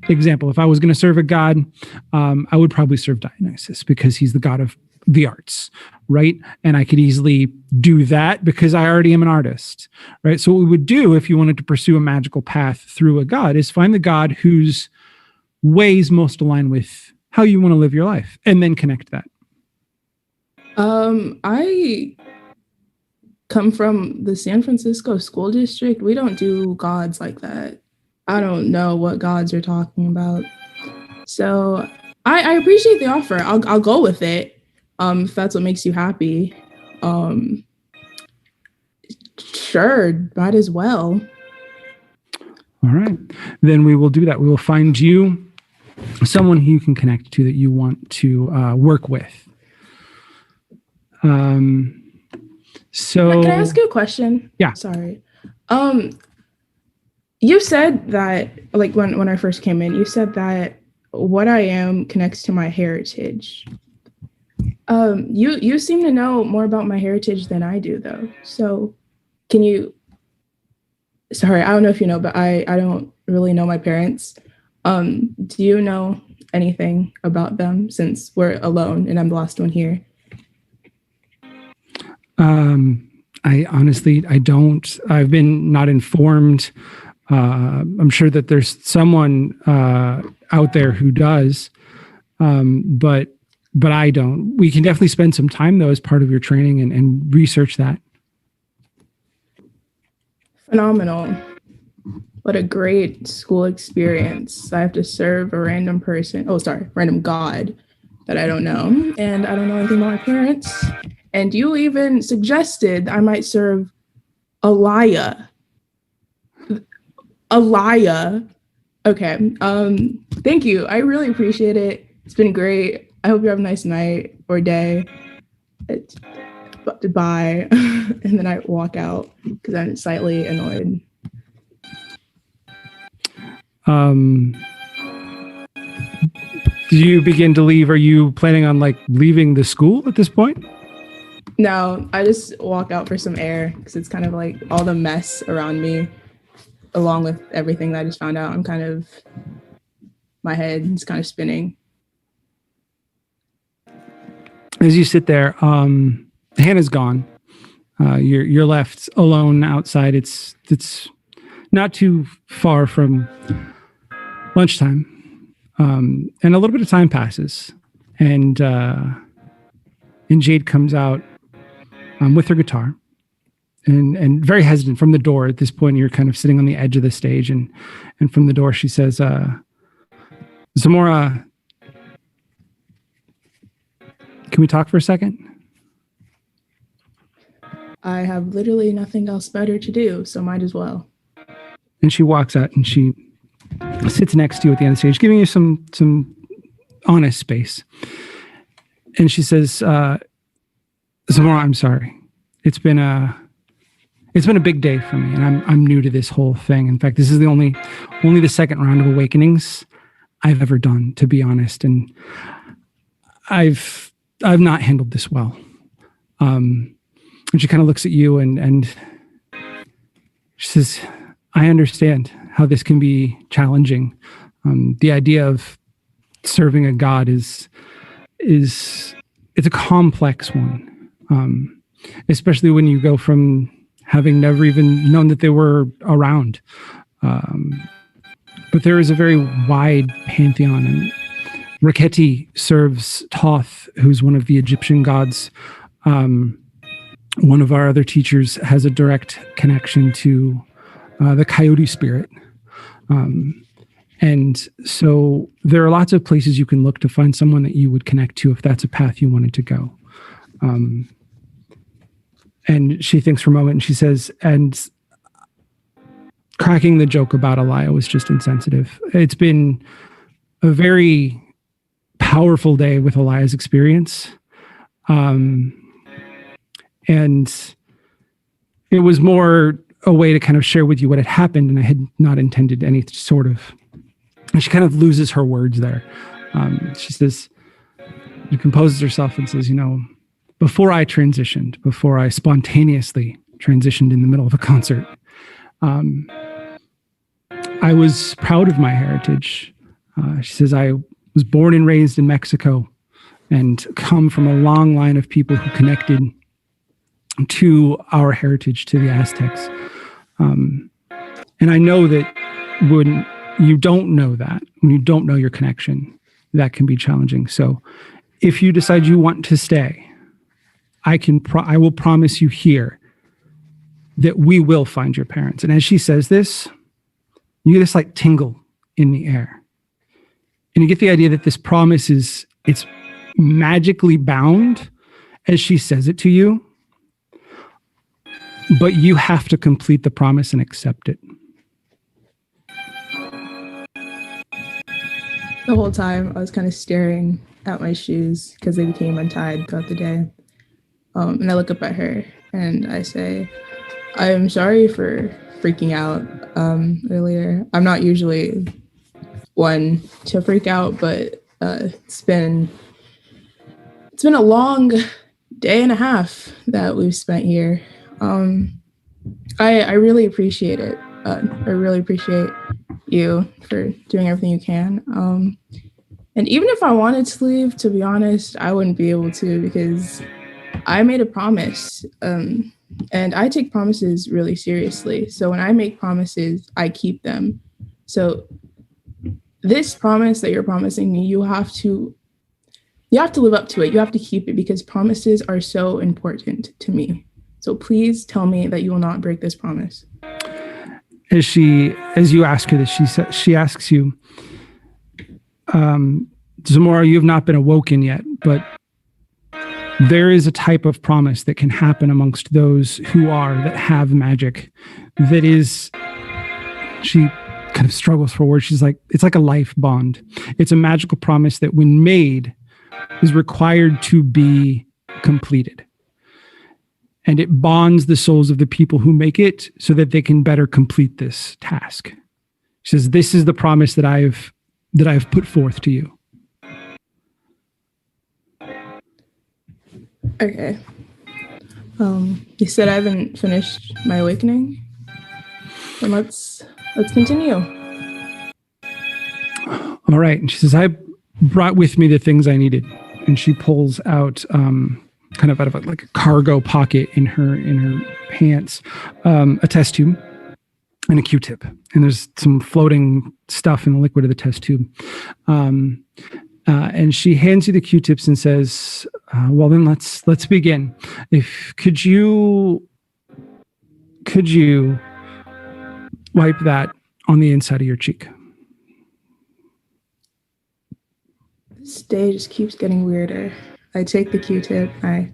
Example, if I was going to serve a god, I would probably serve Dionysus because he's the god of the arts, right? And I could easily do that because I already am an artist, right? So what we would do if you wanted to pursue a magical path through a god is find the god whose ways most align with how you want to live your life, and then connect that. I come from the San Francisco school district. We don't do gods like that. I don't know what gods you're talking about. So I appreciate the offer. I'll go with it. If that's what makes you happy. Sure, might as well. All right. Then we will do that. We will find you someone who you can connect to that you want to work with. So can I ask you a question? Yeah. Sorry. You said that, like, when I first came in, you said that what I am connects to my heritage. You seem to know more about my heritage than I do, though. So can you, sorry, I don't know if you know, but I don't really know my parents. Do you know anything about them, since we're alone and I'm the last one here? I honestly, I don't. I've been not informed. I'm sure that there's someone out there who does, but I don't. We can definitely spend some time, though, as part of your training and research that. Phenomenal. What a great school experience. I have to serve a random god that I don't know. And I don't know anything about my parents. And you even suggested I might serve Alaya. Alaya. Okay. Thank you. I really appreciate it. It's been great. I hope you have a nice night or day. Bye. And then I walk out because I'm slightly annoyed. Do you begin to leave? Are you planning on leaving the school at this point? No, I just walk out for some air because it's kind of like all the mess around me, along with everything that I just found out. My head is kind of spinning. As you sit there, Hannah's gone. You're left alone outside. It's not too far from lunchtime, and a little bit of time passes, and Jade comes out with her guitar, and very hesitant from the door. At this point, you're kind of sitting on the edge of the stage, and from the door she says, "Zamorah, can we talk for a second?" I have literally nothing else better to do, so might as well. And she walks out and she sits next to you at the end of the stage, giving you some honest space. And she says, "Zamorah, I'm sorry. It's been a big day for me, and I'm new to this whole thing. In fact, this is only the second round of awakenings I've ever done, to be honest. And I've not handled this well." And she kind of looks at you and she says, "I understand how this can be challenging. The idea of serving a god it's a complex one, especially when you go from having never even known that they were around. But there is a very wide pantheon, and Raketi serves Thoth, who's one of the Egyptian gods. One of our other teachers has a direct connection to the coyote spirit. And so there are lots of places you can look to find someone that you would connect to if that's a path you wanted to go." And she thinks for a moment and she says, and cracking the joke about Alaya was just insensitive. It's been a very powerful day with Alaya's experience. And it was more a way to kind of share with you what had happened, and I had not intended any sort of... And she kind of loses her words there. She says, she composes herself and says, before I spontaneously transitioned in the middle of a concert, I was proud of my heritage. She says, I was born and raised in Mexico and come from a long line of people who connected to our heritage, to the Aztecs. And I know that when you don't know that, when you don't know your connection, that can be challenging. So if you decide you want to stay, I will promise you here that we will find your parents. And as she says this, you get this like tingle in the air. And you get the idea that this promise it's magically bound as she says it to you, but you have to complete the promise and accept it. The whole time I was kind of staring at my shoes because they became untied throughout the day. And I look up at her and I say, I'm sorry for freaking out earlier. I'm not usually one to freak out, but it's been a long day and a half that we've spent here. I really appreciate it. I really appreciate you for doing everything you can. And even if I wanted to leave, to be honest, I wouldn't be able to because I made a promise. And I take promises really seriously. So when I make promises, I keep them. So this promise that you're promising me, you have to live up to it. You have to keep it because promises are so important to me. So please tell me that you will not break this promise. As you ask her this, she asks you, Zamorah, you have not been awoken yet, but there is a type of promise that can happen amongst those that have magic. That is, she kind of struggles for words. She's like, it's like a life bond. It's a magical promise that when made is required to be completed. And it bonds the souls of the people who make it so that they can better complete this task. She says, this is the promise that I've put forth to you. Okay. You said I haven't finished my awakening. Then let's continue. All right. And she says, I brought with me the things I needed. And she pulls out kind of out of a cargo pocket in her pants, a test tube and a Q-tip. And there's some floating stuff in the liquid of the test tube. And she hands you the Q-tips and says, well, then let's begin. Could you wipe that on the inside of your cheek? This day just keeps getting weirder. I take the Q-tip, I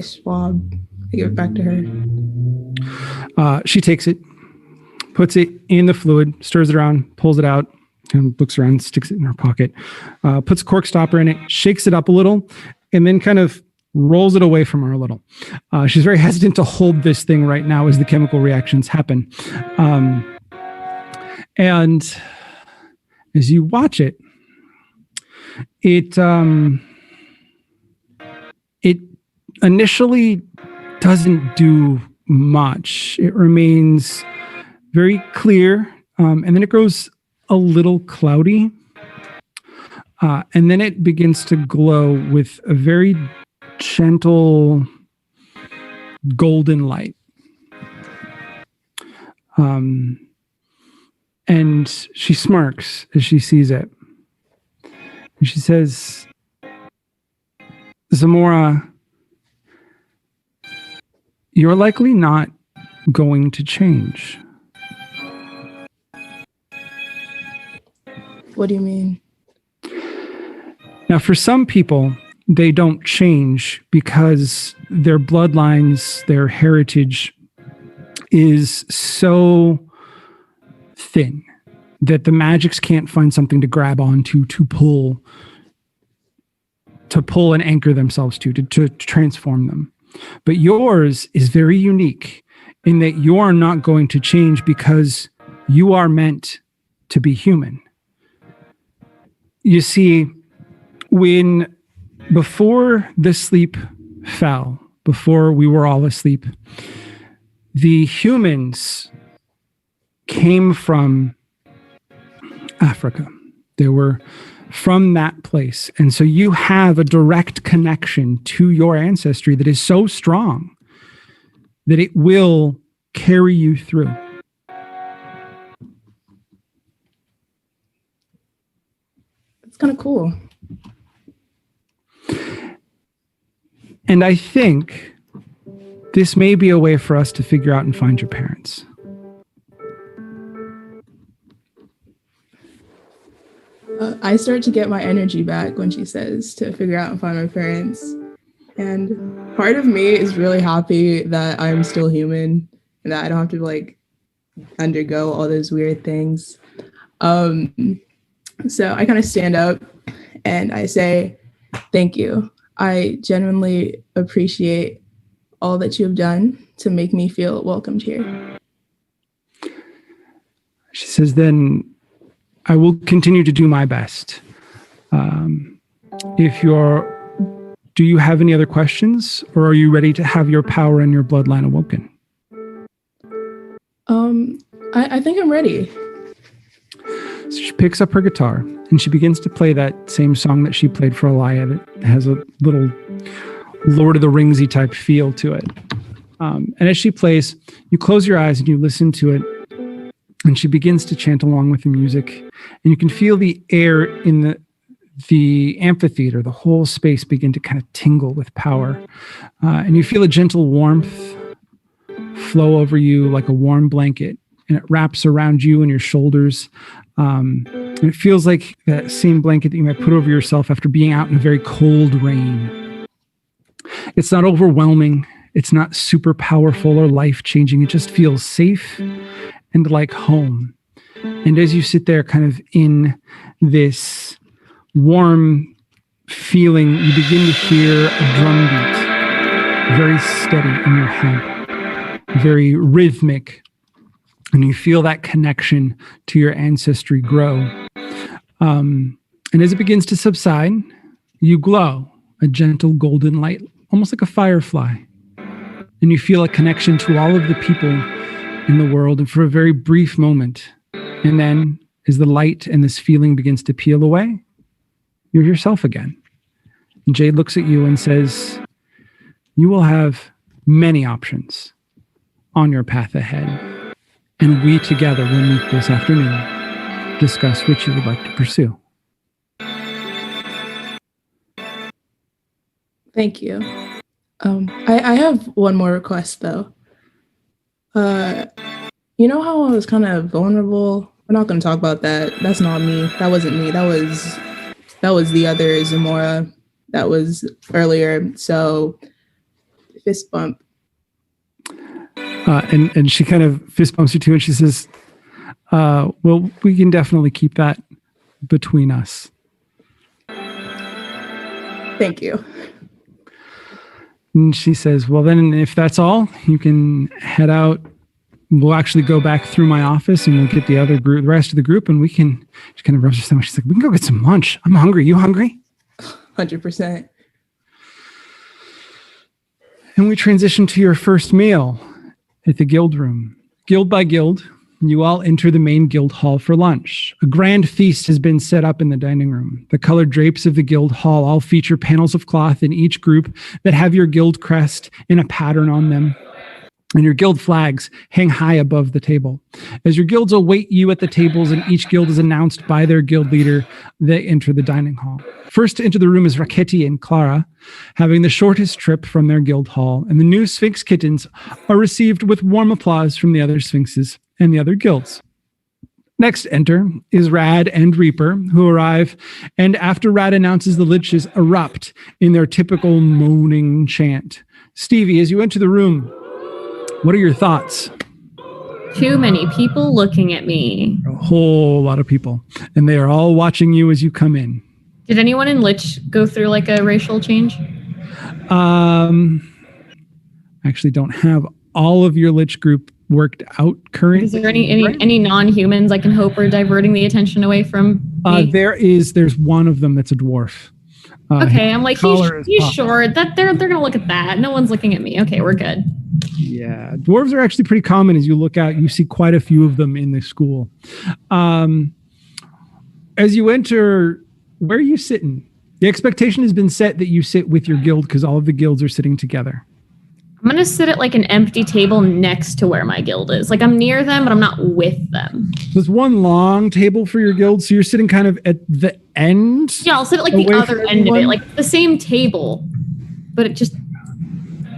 swab, I give it back to her. She takes it, puts it in the fluid, stirs it around, pulls it out, and looks around, sticks it in her pocket, puts a cork stopper in it, shakes it up a little, and then kind of rolls it away from her a little. She's very hesitant to hold this thing right now as the chemical reactions happen. And as you watch it, it initially doesn't do much. It remains very clear, and then it grows a little cloudy, and then it begins to glow with a very gentle golden light. And she smirks as she sees it. And she says, Zamorah, you're likely not going to change. What do you mean? Now, for some people, they don't change because their bloodlines, their heritage is so thin that the magics can't find something to grab onto, to pull and anchor themselves to transform them. But yours is very unique in that you are not going to change because you are meant to be human. You see, before the sleep fell, before we were all asleep, the humans came from Africa. They were from that place. And so you have a direct connection to your ancestry that is so strong that it will carry you through. It's kind of cool. And I think this may be a way for us to figure out and find your parents. I start to get my energy back when she says to figure out and find my parents. And part of me is really happy that I'm still human and that I don't have to like undergo all those weird things. So I kind of stand up and I say, thank you. I genuinely appreciate all that you have done to make me feel welcomed here. She says, then I will continue to do my best. Do you have any other questions, or are you ready to have your power and your bloodline awoken? I think I'm ready. So she picks up her guitar and she begins to play that same song that she played for Alaya that has a little Lord of the Ringsy type feel to it. And as she plays, you close your eyes and you listen to it. And she begins to chant along with the music. And you can feel the air in the amphitheater, the whole space begin to kind of tingle with power. And you feel a gentle warmth flow over you like a warm blanket. And it wraps around you and your shoulders. And it feels like that same blanket that you might put over yourself after being out in a very cold rain. It's not overwhelming. It's not super powerful or life-changing. It just feels safe and like home. And as you sit there kind of in this warm feeling, you begin to hear a drum beat, very steady in your head, very rhythmic. And you feel that connection to your ancestry grow. And as it begins to subside, you glow, a gentle golden light, almost like a firefly. And you feel a connection to all of the people in the world, and for a very brief moment. And then as the light and this feeling begins to peel away, you're yourself again. And Jade looks at you and says, you will have many options on your path ahead. And we together will meet this afternoon, discuss which you would like to pursue. Thank you. I have one more request though. You know how I was kind of vulnerable? We're not going to talk about that. That's not me. That wasn't me. That was the other Zamorah. That was earlier. So fist bump. And she kind of fist bumps you too, and she says, well, we can definitely keep that between us. Thank you. And she says, well, then if that's all, you can head out. We'll actually go back through my office and we'll get the rest of the group, and we can, she kind of rubs her stomach. She's like, we can go get some lunch. I'm hungry. You hungry? 100%. And we transition to your first meal at the guild room. Guild by guild, you all enter the main guild hall for lunch. A grand feast has been set up in the dining room. The colored drapes of the guild hall all feature panels of cloth in each group that have your guild crest in a pattern on them. And your guild flags hang high above the table. As your guilds await you at the tables and each guild is announced by their guild leader, they enter the dining hall. First to enter the room is Raketi and Clara, having the shortest trip from their guild hall, and the new Sphinx kittens are received with warm applause from the other Sphinxes and the other guilds. Next enter is Rad and Reaper, who arrive, and after Rad announces, the Liches erupt in their typical moaning chant. Stevie, as you enter the room, what are your thoughts? Too many people looking at me. A whole lot of people. And they are all watching you as you come in. Did anyone in Lich go through like a racial change? Actually don't have all of your Lich group worked out currently. Is there any non-humans I can hope are diverting the attention away from me? There's one of them that's a dwarf. Okay, I'm like, he's short. That they're gonna look at that. No one's looking at me. Okay, we're good. Yeah, dwarves are actually pretty common. As you look out, you see quite a few of them in the school. As you enter, where are you sitting? The expectation has been set that you sit with your guild because all of the guilds are sitting together. I'm going to sit at like an empty table next to where my guild is. Like I'm near them, but I'm not with them. There's one long table for your guild, so you're sitting kind of at the end? Yeah, I'll sit at like the other end of it, like the same table, but it just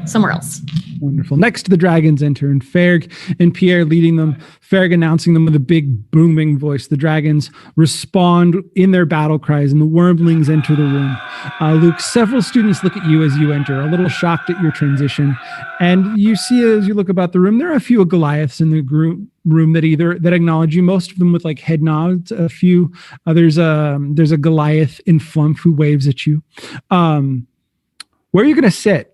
somewhere else. Wonderful. Next, the dragons enter, and Ferg and Pierre leading them, Ferg announcing them with a big booming voice. The dragons respond in their battle cries, and the wormlings enter the room. Luke, several students look at you as you enter, a little shocked at your transition. And you see, as you look about the room, there are a few Goliaths in the room that acknowledge you, most of them with like head nods. A few, there's a Goliath in Flump who waves at you. Where are you going to sit?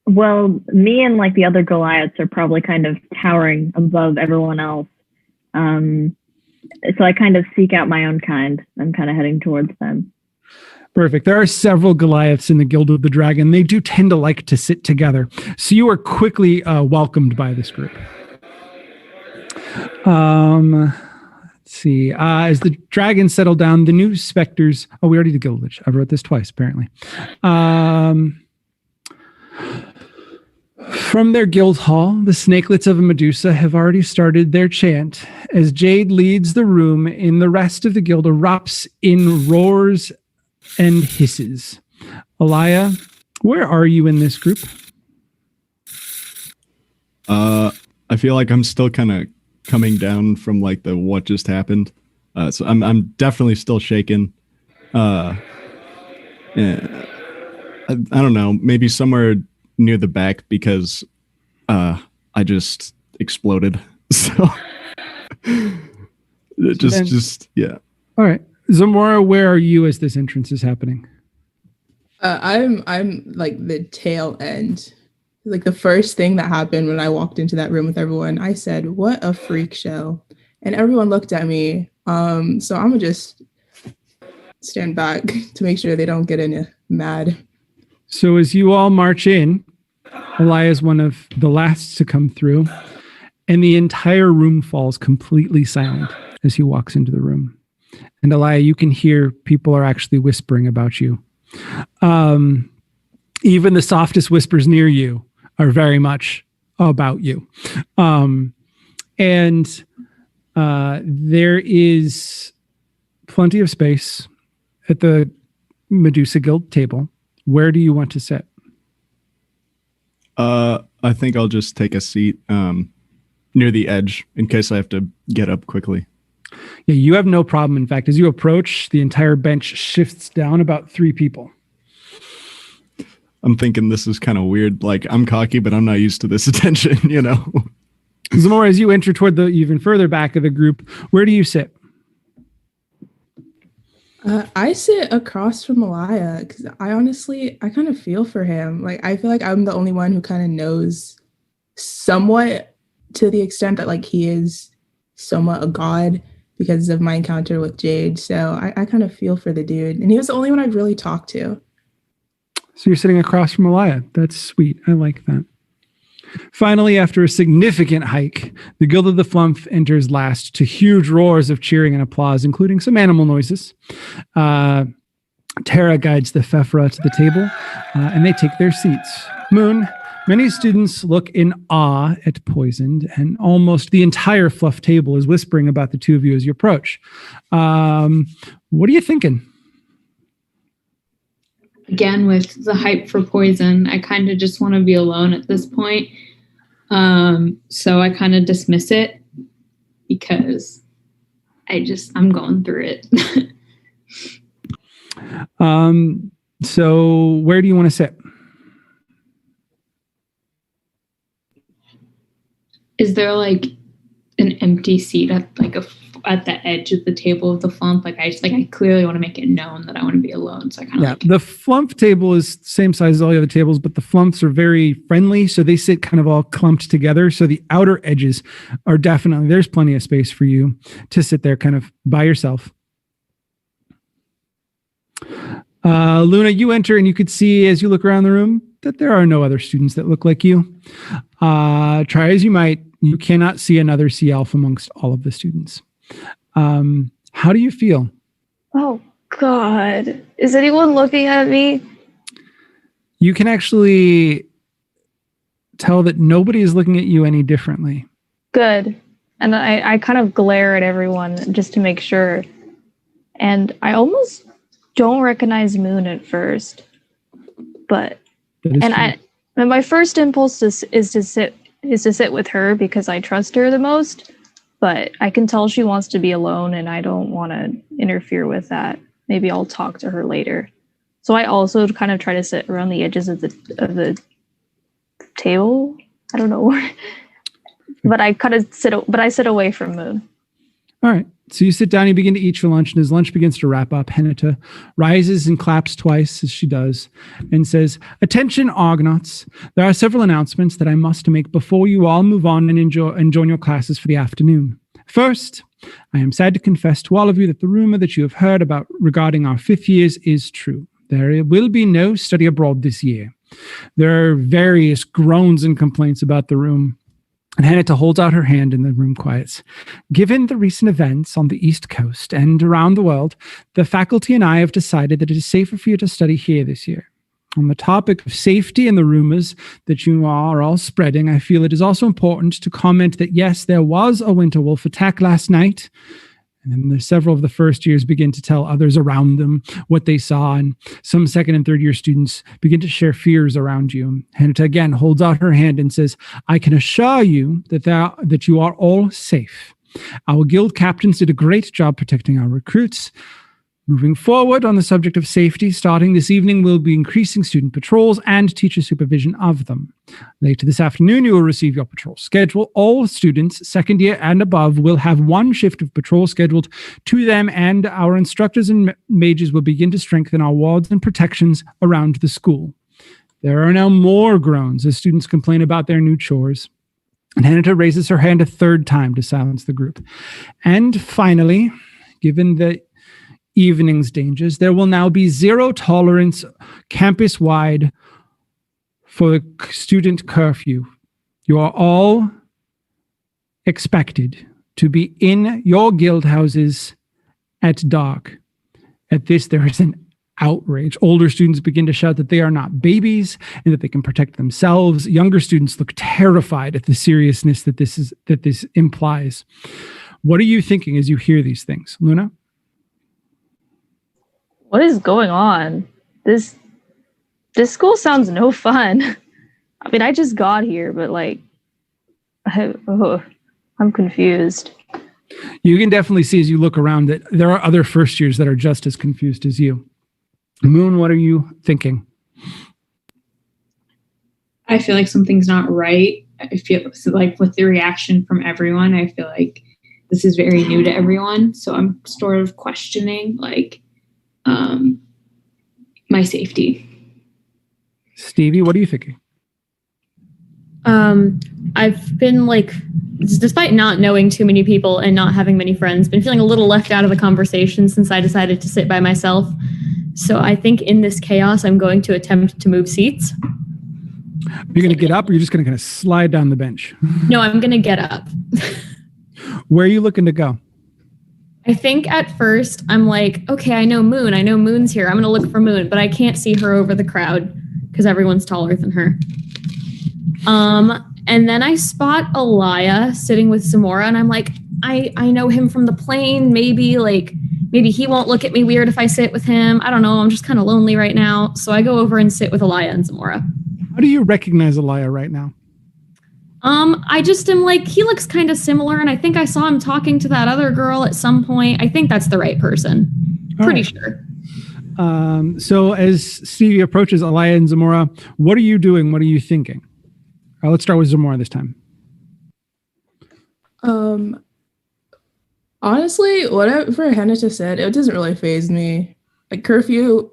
Well, me and like the other Goliaths are probably kind of towering above everyone else. So I kind of seek out my own kind. I'm kind of heading towards them. Perfect. There are several Goliaths in the Guild of the Dragon. They do tend to like to sit together. So you are quickly welcomed by this group. Let's see. As the dragons settle down, the new specters... Oh, we already did Gildage. I wrote this twice, apparently. From their guild hall, the snakelets of Medusa have already started their chant. As Jade leads the room, in the rest of the guild erupts in roars and hisses. Alaya, where are you in this group? I feel like I'm still kind of coming down from like the what just happened. So I'm definitely still shaken. Yeah, I don't know, maybe somewhere near the back because I just exploded. So just yeah. All right. Zamorah, where are you as this entrance is happening? I'm like the tail end. Like the first thing that happened when I walked into that room with everyone, I said, "What a freak show!" And everyone looked at me. So I'm gonna just stand back to make sure they don't get any mad. So as you all march in, Alaya is one of the last to come through, and the entire room falls completely silent as he walks into the room. And Alaya, you can hear people are actually whispering about you. Even the softest whispers near you are very much about you. And there is plenty of space at the Medusa Guild table. Where do you want to sit? I think I'll just take a seat near the edge in case I have to get up quickly. Yeah, you have no problem. In fact, as you approach, the entire bench shifts down about 3 people. I'm thinking this is kind of weird. Like, I'm cocky, but I'm not used to this attention, you know? Zamorah, as you enter toward the even further back of the group, where do you sit? I sit across from Alaya because I kind of feel for him. Like, I feel like I'm the only one who kind of knows somewhat to the extent that like he is somewhat a god because of my encounter with Jade. So I kind of feel for the dude. And he was the only one I've really talked to. So you're sitting across from Alaya. That's sweet. I like that. Finally, after a significant hike, the Guild of the Flump enters last to huge roars of cheering and applause, including some animal noises. Tara guides the Fephra to the table, and they take their seats. Moon, many students look in awe at Poisoned, and almost the entire Fluff table is whispering about the two of you as you approach. What are you thinking? Again, with the hype for Poison, I kind of just want to be alone at this point. So I kind of dismiss it because I'm going through it. So where do you want to sit? Is there like an empty seat at at the edge of the table of the Flump? I clearly want to make it known that I want to be alone. So I kind of the Flump table is the same size as all the other tables, but the Flumps are very friendly, so they sit kind of all clumped together. So the outer edges are definitely, there's plenty of space for you to sit there kind of by yourself. Luna, you enter and you could see as you look around the room that there are no other students that look like you. Try as you might, you cannot see another C Alpha amongst all of the students. How do you feel? Oh, God. Is anyone looking at me? You can actually tell that nobody is looking at you any differently. Good. And I kind of glare at everyone just to make sure. And I almost don't recognize Moon at first, but and my first impulse is to sit with her because I trust her the most. But I can tell she wants to be alone, and I don't want to interfere with that. Maybe I'll talk to her later. So I also kind of try to sit around the edges of the table. I don't know, but I kind of sit away from Moon. All right. So you sit down, you begin to eat your lunch, and as lunch begins to wrap up, Henita rises and claps twice as she does and says, "Attention, Argonauts. There are several announcements that I must make before you all move on and join your classes for the afternoon. First, I am sad to confess to all of you that the rumor that you have heard about regarding our 5th years is true. There will be no study abroad this year. There are various groans and complaints about the room." And Henita holds out her hand and the room quiets. "Given the recent events on the East Coast and around the world, the faculty and I have decided that it is safer for you to study here this year. On the topic of safety and the rumors that you are all spreading, I feel it is also important to comment that yes, there was a winter wolf attack last night." And then several of the first years begin to tell others around them what they saw, and some second and third year students begin to share fears around you. Henita again holds out her hand and says, "I can assure you that you are all safe. Our guild captains did a great job protecting our recruits. Moving forward on the subject of safety, starting this evening, we'll be increasing student patrols and teacher supervision of them. Later this afternoon, you will receive your patrol schedule. All students, second year and above, will have one shift of patrol scheduled to them, and our instructors and mages will begin to strengthen our wards and protections around the school." There are now more groans as students complain about their new chores. And Henita raises her hand a third time to silence the group. "And finally, given the evening's dangers, there will now be zero tolerance campus-wide for student curfew. You are all expected to be in your guild houses at dark." At this, there is an outrage. Older students begin to shout that they are not babies and that they can protect themselves. Younger students look terrified at the seriousness that this implies. What are you thinking as you hear these things, Luna? What is going on? This school sounds no fun. I mean, I just got here, but like, I'm confused. You can definitely see as you look around that there are other first years that are just as confused as you. Moon, what are you thinking? I feel like something's not right. I feel like with the reaction from everyone, I feel like this is very new to everyone. So I'm sort of questioning like my safety. Stevie, what are you thinking? I've been like, despite not knowing too many people and not having many friends, been feeling a little left out of the conversation since I decided to sit by myself. So I think in this chaos, I'm going to attempt to move seats. You're going to get up, or you're just going to kind of slide down the bench? No, I'm going to get up. Where are you looking to go? I think at first I'm like, okay, I know Moon. I know Moon's here. I'm going to look for Moon, but I can't see her over the crowd because everyone's taller than her. And then I spot Alaya sitting with Zamorah, and I'm like, I know him from the plane. Maybe he won't look at me weird if I sit with him. I don't know. I'm just kind of lonely right now. So I go over and sit with Alaya and Zamorah. How do you recognize Alaya right now? I just am like, he looks kind of similar, and I think I saw him talking to that other girl at some point. I think that's the right person. Pretty sure. So as Stevie approaches Alaya and Zamorah, what are you doing? What are you thinking? Let's start with Zamorah this time. Honestly, whatever Henita said, it doesn't really faze me. Like curfew,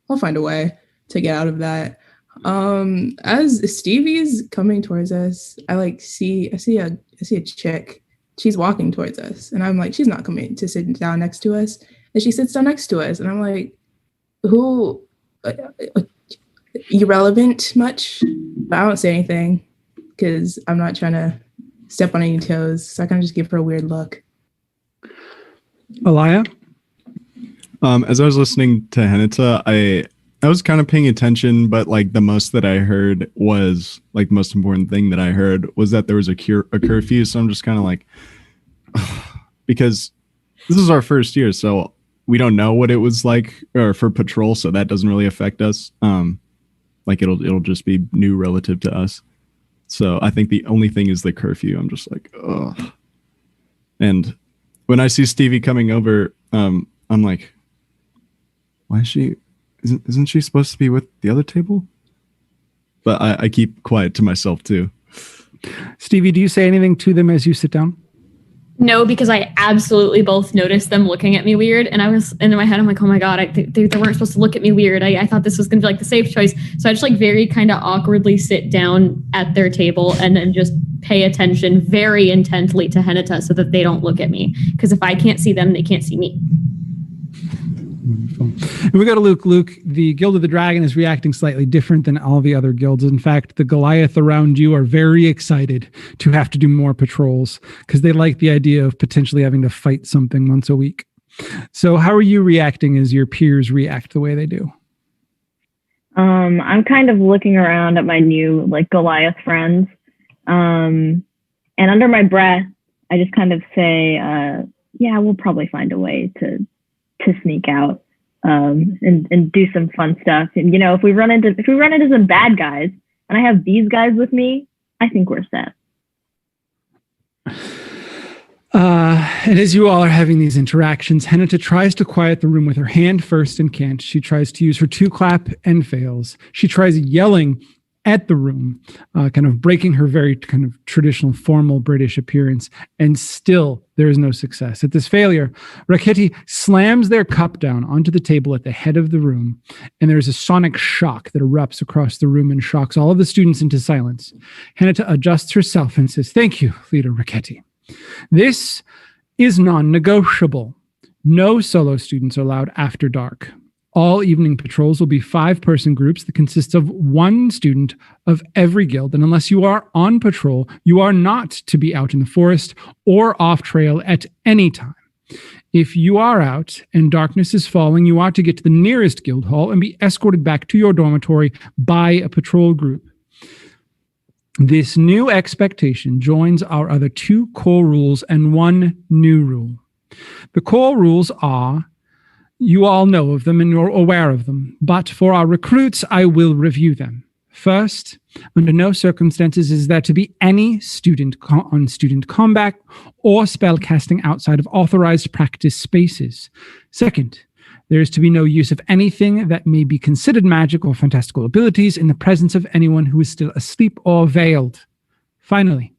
I'll find a way to get out of that. As Stevie's coming towards us, I see a chick. She's walking towards us, and I'm like, she's not coming to sit down next to us. And she sits down next to us, and I'm like, who? Irrelevant much? But I don't say anything because I'm not trying to step on any toes. So I kind of just give her a weird look. Alaya? As I was listening to Henita, I was kind of paying attention, but like the most that I heard was like the most important thing that I heard was that there was a curfew. So I'm just kind of like, because this is our first year. So we don't know what it was like or for patrol, so that doesn't really affect us. Like it'll just be new relative to us. So I think the only thing is the curfew. I'm just like, ugh. And when I see Stevie coming over, I'm like, why is she? Isn't she supposed to be with the other table? But I keep quiet to myself too. Stevie, do you say anything to them as you sit down? No, because I absolutely both noticed them looking at me weird. And I was in my head, I'm like, oh my God, they weren't supposed to look at me weird. I thought this was going to be like the safe choice. So I just like very kind of awkwardly sit down at their table and then just pay attention very intently to Henita so that they don't look at me. Because if I can't see them, they can't see me. Wonderful. And we go to Luke. Luke, the Guild of the Dragon is reacting slightly different than all the other guilds. In fact, the Goliath around you are very excited to have to do more patrols because they like the idea of potentially having to fight something once a week. So how are you reacting as your peers react the way they do? I'm kind of looking around at my new like Goliath friends. And under my breath, I just kind of say, yeah, we'll probably find a way to sneak out and do some fun stuff. And you know, if we run into some bad guys and I have these guys with me, I think we're set. And as you all are having these interactions, Henita tries to quiet the room with her hand first and can't. She tries to use her 2-clap and fails. She tries yelling at the room, kind of breaking her very kind of traditional formal British appearance, and still there is no success. At this failure, Raketi slams their cup down onto the table at the head of the room, and there's a sonic shock that erupts across the room and shocks all of the students into silence. Henita adjusts herself and says, "Thank you, Leader Raketi. This is non-negotiable. No solo students are allowed after dark. All evening patrols will be 5-person groups that consist of 1 student of every guild. And unless you are on patrol, you are not to be out in the forest or off trail at any time. If you are out and darkness is falling, you are to get to the nearest guild hall and be escorted back to your dormitory by a patrol group. This new expectation joins our other 2 core rules and 1 new rule. The core rules are, you all know of them and you're aware of them, but for our recruits, I will review them. First, under no circumstances is there to be any student on student combat or spell casting outside of authorized practice spaces. Second, there is to be no use of anything that may be considered magic or fantastical abilities in the presence of anyone who is still asleep or veiled. Finally,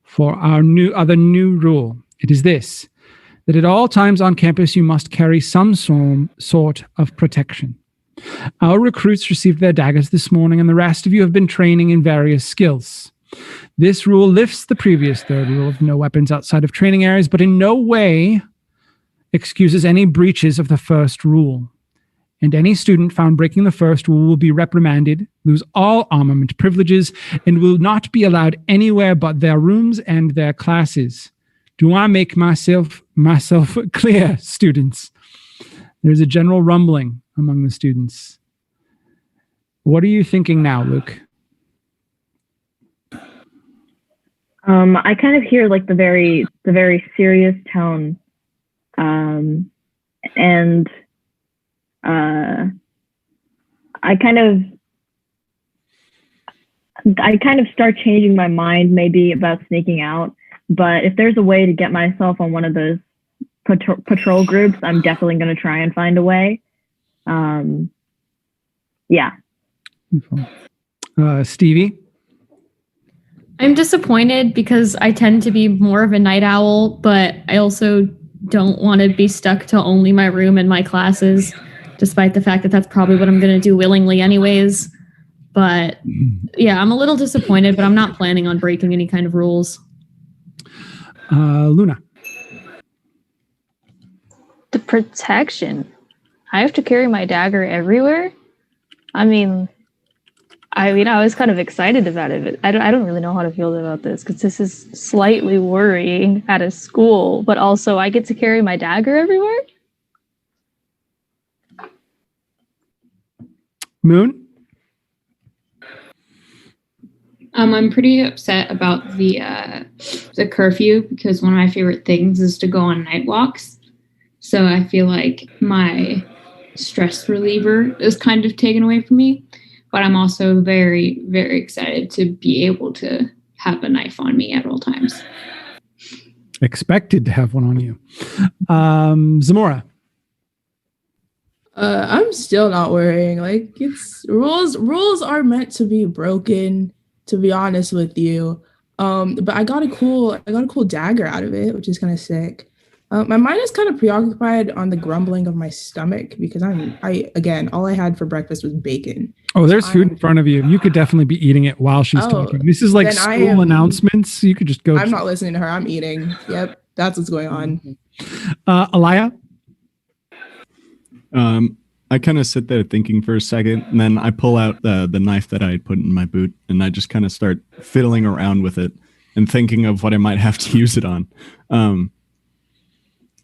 for our other new rule, it is this, that at all times on campus you must carry some sort of protection. Our recruits received their daggers this morning, and the rest of you have been training in various skills. This rule lifts the previous 3rd rule of no weapons outside of training areas, but in no way excuses any breaches of the 1st rule. And any student found breaking the 1st rule will be reprimanded, lose all armament privileges, and will not be allowed anywhere but their rooms and their classes. Do I make myself clear, students? There's a general rumbling among the students. What are you thinking now, Luke? I kind of hear like the very serious tone, and I kind of start changing my mind maybe about sneaking out. But if there's a way to get myself on one of those patrol groups, I'm definitely going to try and find a way. Yeah. Stevie? I'm disappointed because I tend to be more of a night owl, but I also don't want to be stuck to only my room and my classes, despite the fact that that's probably what I'm going to do willingly anyways. But yeah, I'm a little disappointed, but I'm not planning on breaking any kind of rules. Luna. The protection. I have to carry my dagger everywhere. I was kind of excited about it, but I don't really know how to feel about this because this is slightly worrying at a school, but also I get to carry my dagger everywhere. Moon? I'm pretty upset about the curfew because one of my favorite things is to go on night walks. So I feel like my stress reliever is kind of taken away from me. But I'm also very, very excited to be able to have a knife on me at all times. Expected to have one on you. Zamorah. I'm still not worrying. Like, it's rules are meant to be broken, to be honest with you. But I got a cool dagger out of it, which is kind of sick. My mind is kind of preoccupied on the grumbling of my stomach because again, all I had for breakfast was bacon. Oh, there's food in front of you. You could definitely be eating it while she's talking. This is like school announcements. You could just go. I'm not listening to her. I'm eating. Yep, that's what's going on. Alaya? I kind of sit there thinking for a second, and then I pull out the knife that I had put in my boot, and I just kind of start fiddling around with it and thinking of what I might have to use it on.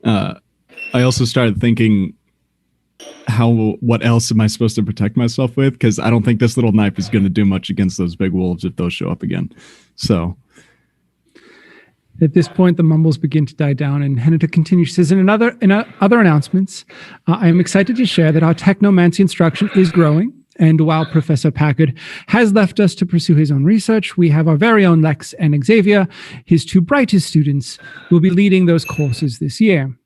I also started thinking, what else am I supposed to protect myself with? Because I don't think this little knife is going to do much against those big wolves if those show up again. So at this point, the mumbles begin to die down, and Henita continues. She says, in other announcements, I am excited to share that our technomancy instruction is growing. And while Professor Packard has left us to pursue his own research, we have our very own Lex and Xavier, his two brightest students, who will be leading those courses this year.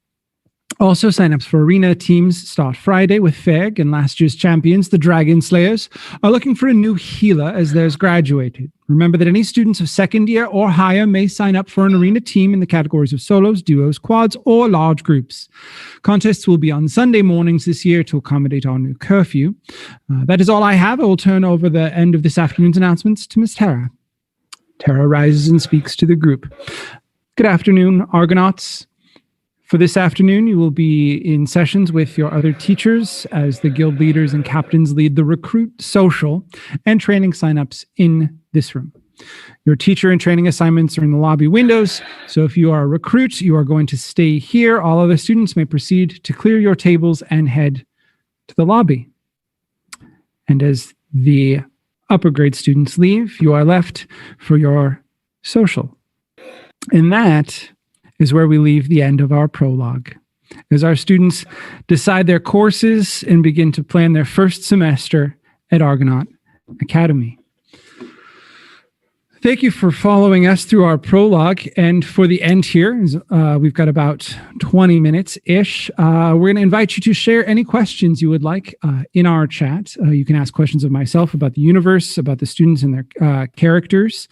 Also, signups for arena teams start Friday with Ferg, and last year's champions, the Dragon Slayers, are looking for a new healer as theirs graduated. Remember that any students of second year or higher may sign up for an arena team in the categories of solos, duos, quads, or large groups. Contests will be on Sunday mornings this year to accommodate our new curfew. That is all I have. I will turn over the end of this afternoon's announcements to Miss Tara. Tara rises and speaks to the group. Good afternoon, Argonauts. For this afternoon, you will be in sessions with your other teachers as the guild leaders and captains lead the recruit, social, and training signups in this room. Your teacher and training assignments are in the lobby windows, so if you are a recruit, you are going to stay here. All other students may proceed to clear your tables and head to the lobby. And as the upper grade students leave, you are left for your social. And that is where we leave the end of our prologue, as our students decide their courses and begin to plan their first semester at Argonaut Academy. Thank you for following us through our prologue. And for the end here, we've got about 20 minutes-ish. We're going to invite you to share any questions you would like in our chat. You can ask questions of myself about the universe, about the students and their characters,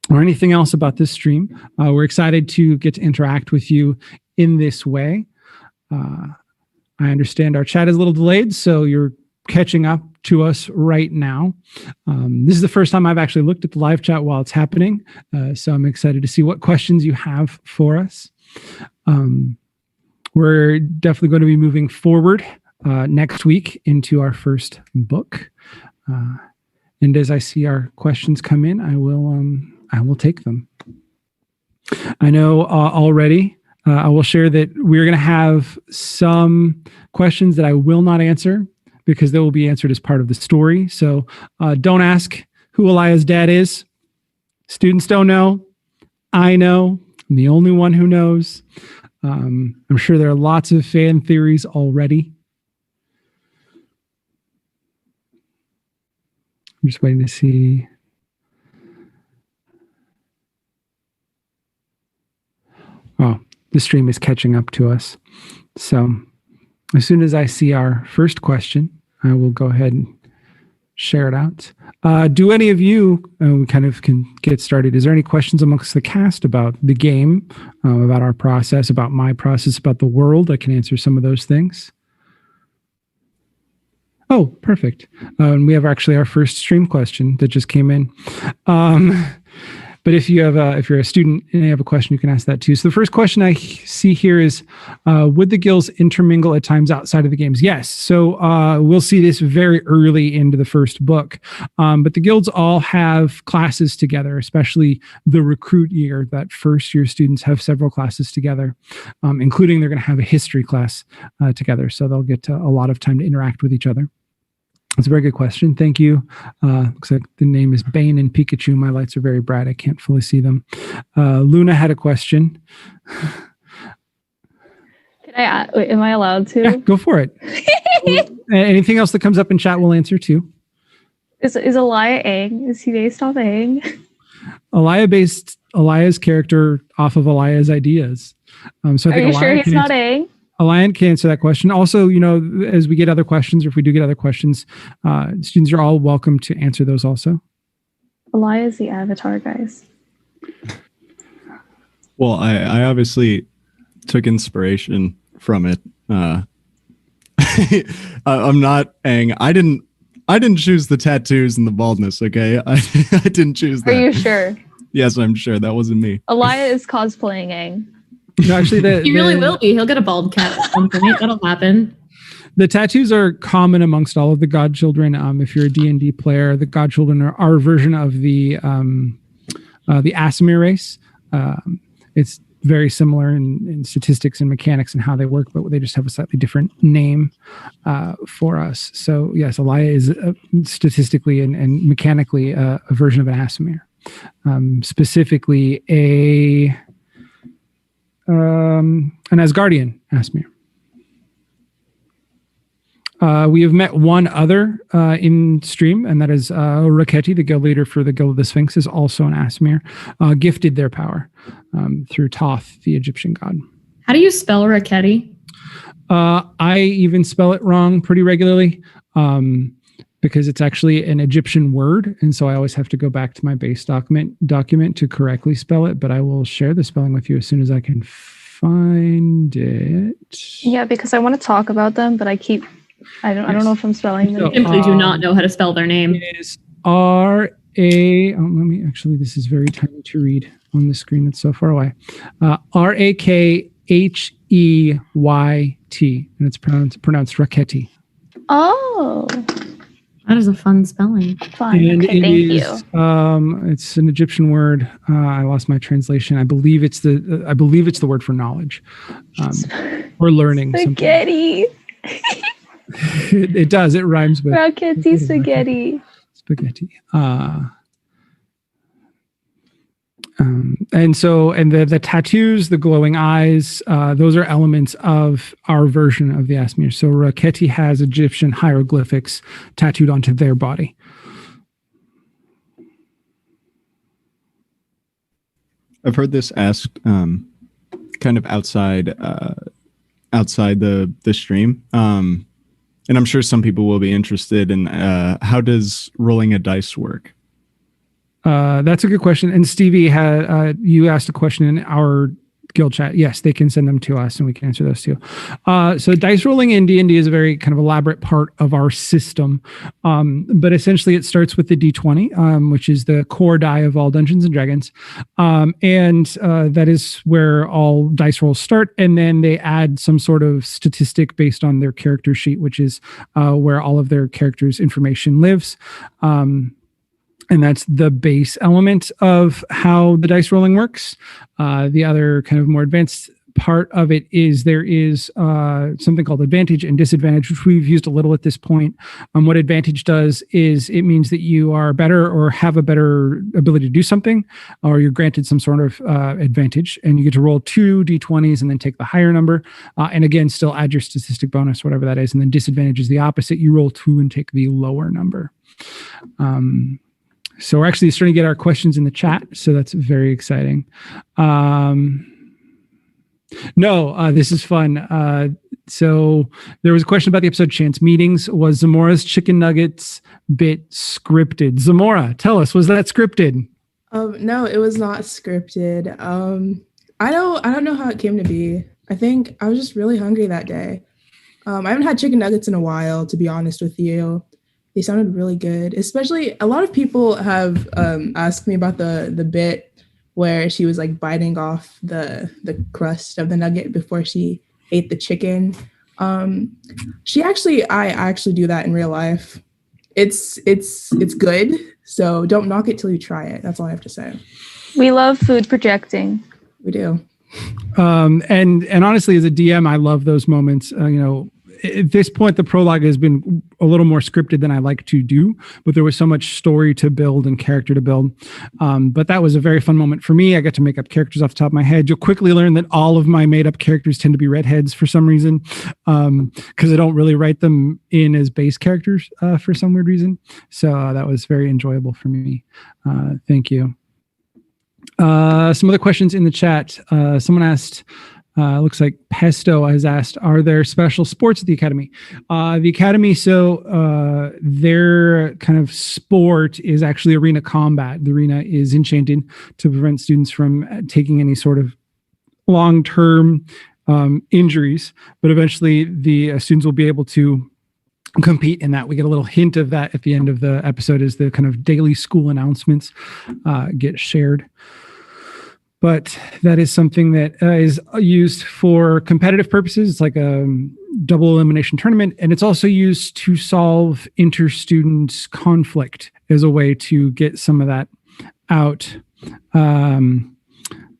or anything else about this stream. We're excited to get to interact with you in this way. I understand our chat is a little delayed, so you're catching up to us right now. This is the first time I've actually looked at the live chat while it's happening, so I'm excited to see what questions you have for us. We're definitely going to be moving forward next week into our first book. And as I see our questions come in, I will take them. I know already, I will share that we're going to have some questions that I will not answer because they will be answered as part of the story. So don't ask who Alaya's dad is. Students don't know. I know. I'm the only one who knows. I'm sure there are lots of fan theories already. I'm just waiting to see. Oh, the stream is catching up to us. So as soon as I see our first question, I will go ahead and share it out. Do any of you, we kind of can get started. Is there any questions amongst the cast about the game, about our process, about my process, about the world? I can answer some of those things. Oh, perfect. And we have actually our first stream question that just came in. But if you have, if you're a student and you have a question, you can ask that too. So the first question I see here is, would the guilds intermingle at times outside of the games? Yes. So we'll see this very early into the first book. But the guilds all have classes together, especially the recruit year. That first year students have several classes together, including they're going to have a history class together. So they'll get a lot of time to interact with each other. That's a very good question. Thank you. Looks like the name is Bane and Pikachu. My lights are very bright. I can't fully see them. Luna had a question. Wait, am I allowed to? Yeah, go for it. Anything else that comes up in chat, we'll answer too. Is Alaya Aang? Is he based off Aang? Alaya based Alaya's character off of Alaya's ideas. So I Are think you Alaya sure he's can not answer, Aang? Alaya can answer that question. Also, as we get other questions, or if we do get other questions, students are all welcome to answer those also. Alaya is the Avatar, guys. Well, I obviously took inspiration from it. I'm not Aang. I didn't choose the tattoos and the baldness. Okay, I didn't choose that. Are you sure? Yes, I'm sure that wasn't me. Alaya is cosplaying Aang. No, actually, He really will be. He'll get a bald cap at some point. That'll happen. The tattoos are common amongst all of the godchildren. If you're a D&D player, the godchildren are our version of the Aasimar race. It's very similar in statistics and mechanics and how they work, but they just have a slightly different name for us. So yes, Alaya is statistically and mechanically a version of an Aasimar. Specifically an Asgardian Aasimar. We have met one other in stream, and that is Raketi, the guild leader for the Guild of the Sphinx, is also an Aasimar, gifted their power through Thoth, the Egyptian god. How do you spell Raketi? I even spell it wrong pretty regularly because it's actually an Egyptian word, and so I always have to go back to my base document to correctly spell it, but I will share the spelling with you as soon as I can find it. Yeah, because I want to talk about them, but I don't know if I'm spelling them. Simply do not know how to spell their name. It is R-A... let me... Actually, this is very tiny to read on the screen. It's so far away. Rakheyt, and it's pronounced Raketi. Oh. That is a fun spelling. Fun. And okay, thank you. It's an Egyptian word. I lost my translation. I believe it's the word for knowledge or learning. Spaghetti. It does. It rhymes with Raketi spaghetti. Spaghetti. And the tattoos, the glowing eyes, those are elements of our version of the Aasimar. So Raketi has Egyptian hieroglyphics tattooed onto their body. I've heard this asked kind of outside the stream. And I'm sure some people will be interested in how does rolling a dice work? That's a good question. And Stevie, you asked a question in our guild chat. Yes, they can send them to us and we can answer those too. So dice rolling in D&D is a very kind of elaborate part of our system. But essentially it starts with the D20, which is the core die of all Dungeons and Dragons. And that is where all dice rolls start. And then they add some sort of statistic based on their character sheet, which is where all of their characters' information lives. And that's the base element of how the dice rolling works. The other kind of more advanced part of it is there is something called advantage and disadvantage, which we've used a little at this point. What advantage does is it means that you are better or have a better ability to do something, or you're granted some sort of advantage, and you get to roll 2 d20s and then take the higher number. And again, still add your statistic bonus, whatever that is. And then disadvantage is the opposite. You roll 2 and take the lower number. So we're actually starting to get our questions in the chat. So that's very exciting. This is fun. So there was a question about the episode Chance Meetings. Was Zamorah's chicken nuggets bit scripted? Zamorah, tell us, was that scripted? No, it was not scripted. I don't know how it came to be. I think I was just really hungry that day. I haven't had chicken nuggets in a while, to be honest with you. They sounded really good. Especially, a lot of people have asked me about the bit where she was like biting off the crust of the nugget before she ate the chicken. I actually do that in real life. It's good. So don't knock it till you try it. That's all I have to say. We love food projecting. We do. And honestly, as a DM, I love those moments. at this point, the prologue has been a little more scripted than I like to do, but there was so much story to build and character to build. But that was a very fun moment for me. I got to make up characters off the top of my head. You'll quickly learn that all of my made up characters tend to be redheads for some reason, because I don't really write them in as base characters for some weird reason. So that was very enjoyable for me. Thank you. Some other questions in the chat. Someone asked, looks like Pesto has asked, are there special sports at the Academy? The Academy, so their kind of sport is actually arena combat. The arena is enchanted to prevent students from taking any sort of long-term injuries, but eventually the students will be able to compete in that. We get a little hint of that at the end of the episode as the kind of daily school announcements get shared. But that is something that is used for competitive purposes. It's like a double elimination tournament, and it's also used to solve inter-student conflict as a way to get some of that out.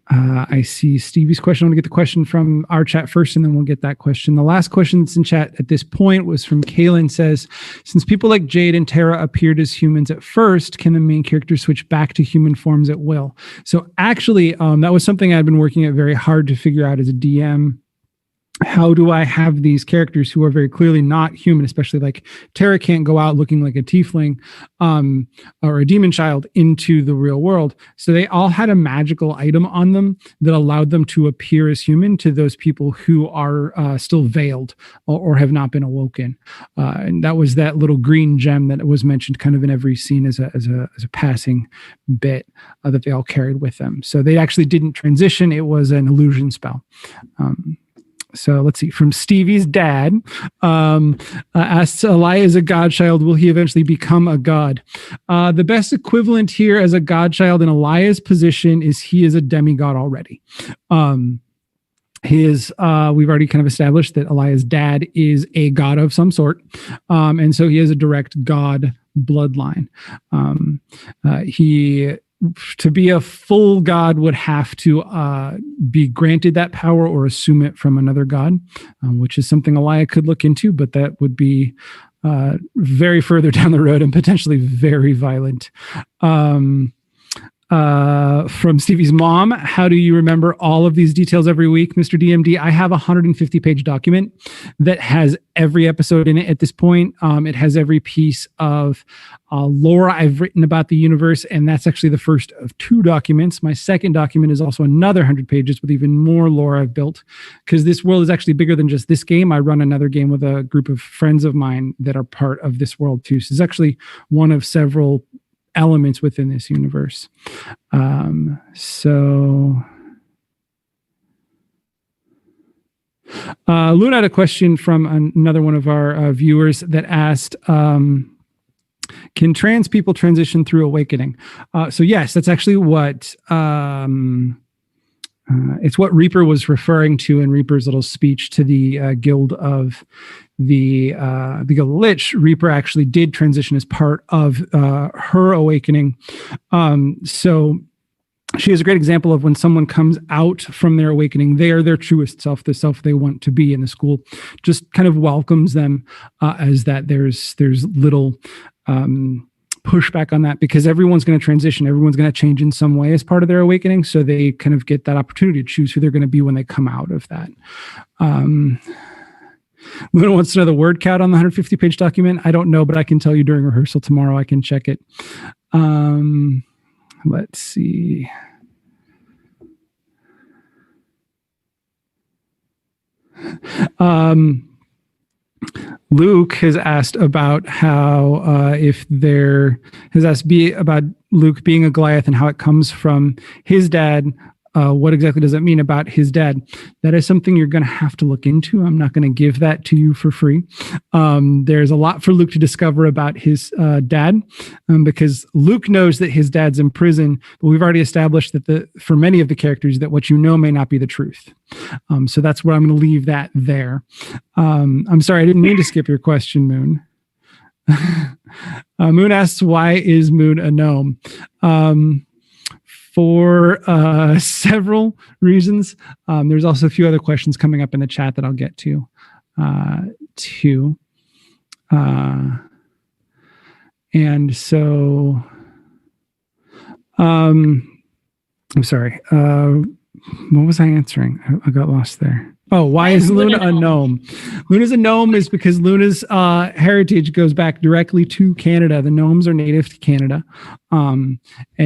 I see Stevie's question. I want to get the question from our chat first, and then we'll get that question. The last question that's in chat at this point was from Kaylin. Says, since people like Jade and Tara appeared as humans at first, can the main character switch back to human forms at will? So actually, that was something I'd been working at very hard to figure out as a DM. How do I have these characters who are very clearly not human, especially like Tara can't go out looking like a tiefling or a demon child into the real world. So they all had a magical item on them that allowed them to appear as human to those people who are still veiled or have not been awoken. And that was that little green gem that was mentioned kind of in every scene as a passing bit that they all carried with them. So they actually didn't transition. It was an illusion spell. So let's see, from Stevie's dad, asks, Alaya is a godchild. Will he eventually become a god? The best equivalent here as a godchild in Alaya's position is he is a demigod already. We've already kind of established that Alaya's dad is a god of some sort. And so he has a direct god bloodline. To be a full god would have to be granted that power or assume it from another god, which is something Alaya could look into, but that would be very further down the road and potentially very violent. From Stevie's mom, how do you remember all of these details every week, Mr. DMD? I have a 150-page document that has every episode in it at this point. It has every piece of lore I've written about the universe, and that's actually the first of 2 documents. My second document is also another 100 pages with even more lore I've built, because this world is actually bigger than just this game. I run another game with a group of friends of mine that are part of this world too. So it's actually one of several elements within this universe. Luna had a question from another one of our viewers that asked, can trans people transition through awakening? So yes, that's actually what it's what Reaper was referring to in Reaper's little speech to the guild of the Guild of Lich. Reaper actually did transition as part of her awakening. So she is a great example of when someone comes out from their awakening, they are their truest self, the self they want to be, in the school just kind of welcomes them as that. There's little pushback on that, because everyone's going to transition. Everyone's going to change in some way as part of their awakening. So they kind of get that opportunity to choose who they're going to be when they come out of that. Luna wants to know the word count on the 150-page document. I don't know, but I can tell you during rehearsal tomorrow. I can check it. Let's see. Luke has asked about how about Luke being a Goliath and how it comes from his dad. What exactly does that mean about his dad? That is something you're going to have to look into. I'm not going to give that to you for free. There's a lot for Luke to discover about his dad, because Luke knows that his dad's in prison, but we've already established that for many of the characters that what you know may not be the truth. So that's where I'm going to leave that there. I'm sorry, I didn't mean to skip your question, Moon. Moon asks, why is Moon a gnome? For several reasons. There's also a few other questions coming up in the chat that I'll get to too. And so, I'm sorry. What was I answering? I got lost there. Oh, why is Luna a gnome? Luna's a gnome is because Luna's heritage goes back directly to Canada. The gnomes are native to Canada. And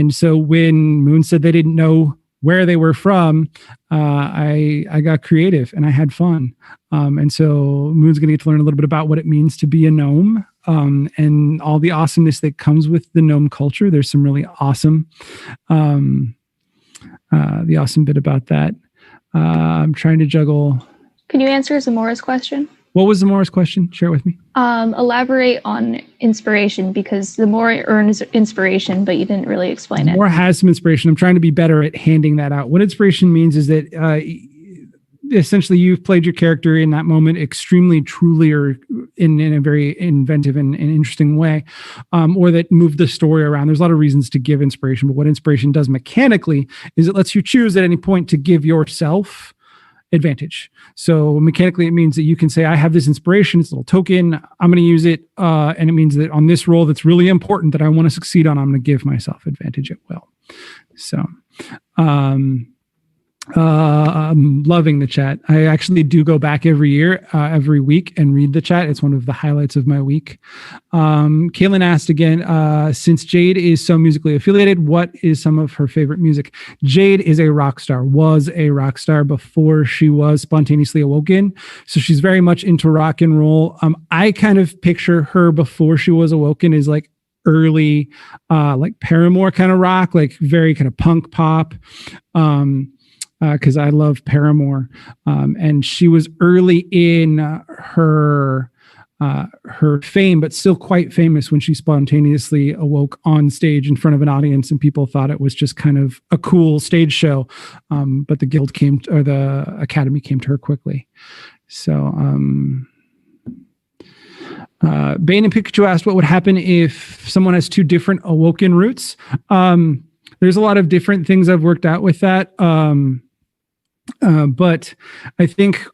so when Moon said they didn't know where they were from, I got creative and I had fun. And so Moon's going to get to learn a little bit about what it means to be a gnome, and all the awesomeness that comes with the gnome culture. There's some really awesome, the awesome bit about that. I'm trying to juggle. Can you answer Zamorah's question? What was Zamorah's question? Share it with me. Elaborate on inspiration, because Zamorah earns inspiration, but you didn't really explain it. Zamorah has some inspiration. I'm trying to be better at handing that out. What inspiration means is that essentially you've played your character in that moment extremely truly, or in a very inventive and interesting way, or that moved the story around. There's a lot of reasons to give inspiration, but what inspiration does mechanically is it lets you choose at any point to give yourself advantage. So mechanically, it means that you can say, I have this inspiration, it's a little token, I'm going to use it. And it means that on this role that's really important that I want to succeed on, I'm going to give myself advantage at will. So, I'm loving the chat. I actually do go back every week and read the chat. It's one of the highlights of my week. Kaylin asked again, since Jade is so musically affiliated, what is some of her favorite music? Jade is was a rock star before she was spontaneously awoken. So she's very much into rock and roll. I kind of picture her before she was awoken as like early, like Paramore kind of rock, like very kind of punk pop. Because I love Paramore, and she was early in her fame, but still quite famous when she spontaneously awoke on stage in front of an audience, and people thought it was just kind of a cool stage show. But the the Academy came to her quickly. So, Bane and Pikachu asked what would happen if someone has two different awoken roots. There's a lot of different things I've worked out with that. But I think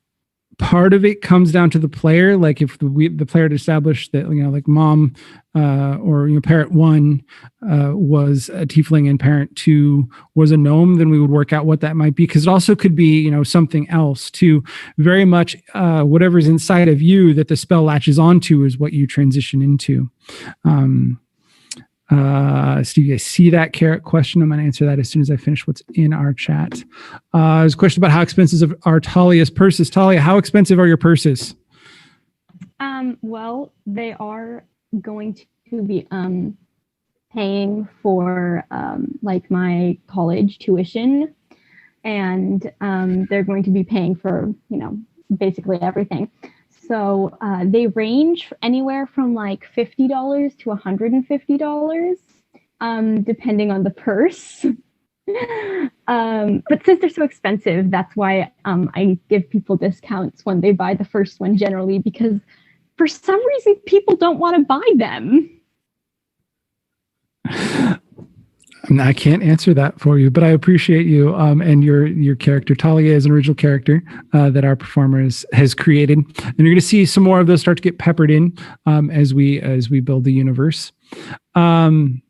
part of it comes down to the player. Like if the player had established that, like mom or parent 1 was a tiefling and parent 2 was a gnome, then we would work out what that might be. Because it also could be, something else too. Very much whatever's inside of you that the spell latches onto is what you transition into. Stevie, I see that carrot question. I'm going to answer that as soon as I finish what's in our chat. There's a question about how expensive are Talia's purses. Talia, how expensive are your purses? Well, they are going to be paying for like my college tuition, and they're going to be paying for, basically everything. So they range anywhere from like $50 to $150, depending on the purse. But since they're so expensive, that's why I give people discounts when they buy the first one generally, because for some reason people don't want to buy them. I can't answer that for you, but I appreciate you and your character. Talia is an original character that our performer has created, and you're going to see some more of those start to get peppered in as we build the universe. There's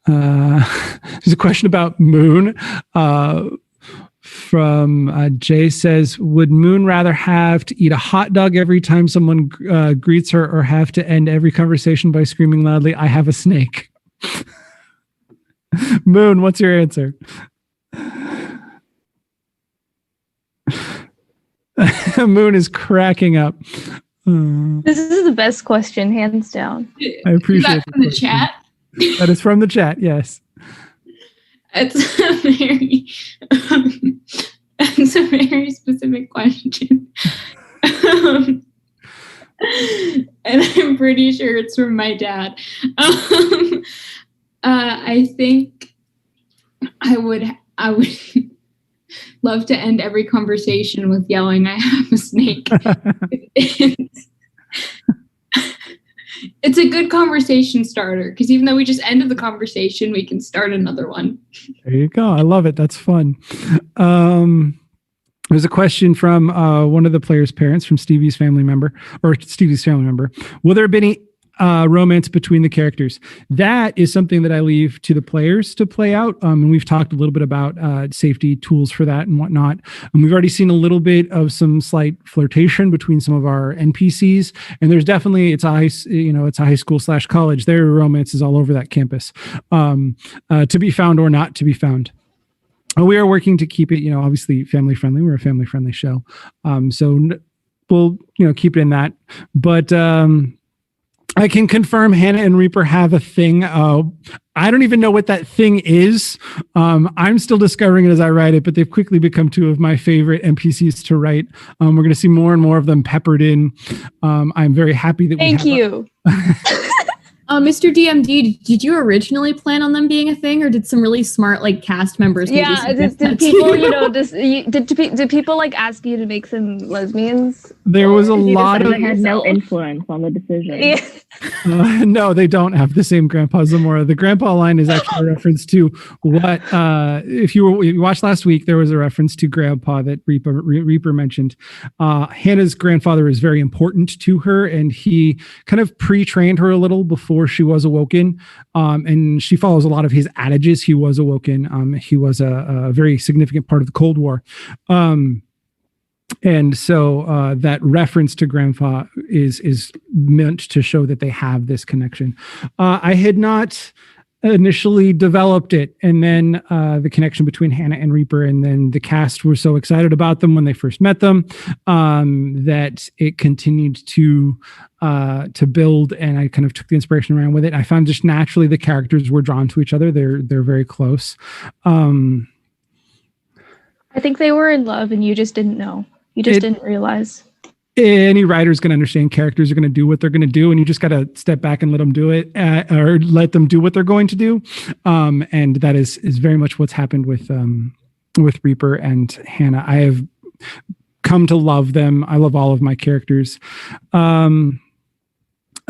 a question about Moon from Jay says, would Moon rather have to eat a hot dog every time someone greets her, or have to end every conversation by screaming loudly, I have a snake? Moon, what's your answer? Moon is cracking up. This is the best question, hands down. I appreciate that from the chat. That is from the chat, yes. It's a very specific question. And I'm pretty sure it's from my dad. I think I would love to end every conversation with yelling, I have a snake. It's a good conversation starter, because even though we just ended the conversation, we can start another one. There you go. I love it. That's fun. There's a question from one of the players' parents, from Stevie's family member. Will there be any romance between the characters? That is something that I leave to the players to play out. And we've talked a little bit about safety tools for that and whatnot. And we've already seen a little bit of some slight flirtation between some of our NPCs. And there's definitely, it's a high school / college. There are romances all over that campus, to be found or not to be found. We are working to keep it, obviously family friendly. We're a family friendly show. So we'll, keep it in that. But I can confirm Hannah and Reaper have a thing. I don't even know what that thing is. I'm still discovering it as I write it, but they've quickly become two of my favorite NPCs to write. We're going to see more and more of them peppered in. I'm very happy that Thank you. Mr. DMD, did you originally plan on them being a thing, or did some really smart cast members? Did people, did people like ask you to make them lesbians? There was a lot of. They had no influence on the decision. Yeah. No, they don't have the same Grandpa Zamorah. The Grandpa line is actually a reference to what, if you watched last week, there was a reference to Grandpa that Reaper mentioned. Hannah's grandfather is very important to her, and he kind of pre-trained her a little before she was awoken, and she follows a lot of his adages. He was awoken. He was a very significant part of the Cold War. And so that reference to Grandpa is meant to show that they have this connection. I had not initially developed it, and then the connection between Hannah and Reaper, and then the cast were so excited about them when they first met them, that it continued to build, and I kind of took the inspiration around with it. I found just naturally the characters were drawn to each other. They're very close. I think they were in love, and you just didn't know. You just didn't realize. Any writer's going to understand characters are going to do what they're going to do, and you just got to step back and let them do it, or let them do what they're going to do. And that is very much what's happened with Reaper and Hannah. I have come to love them. I love all of my characters.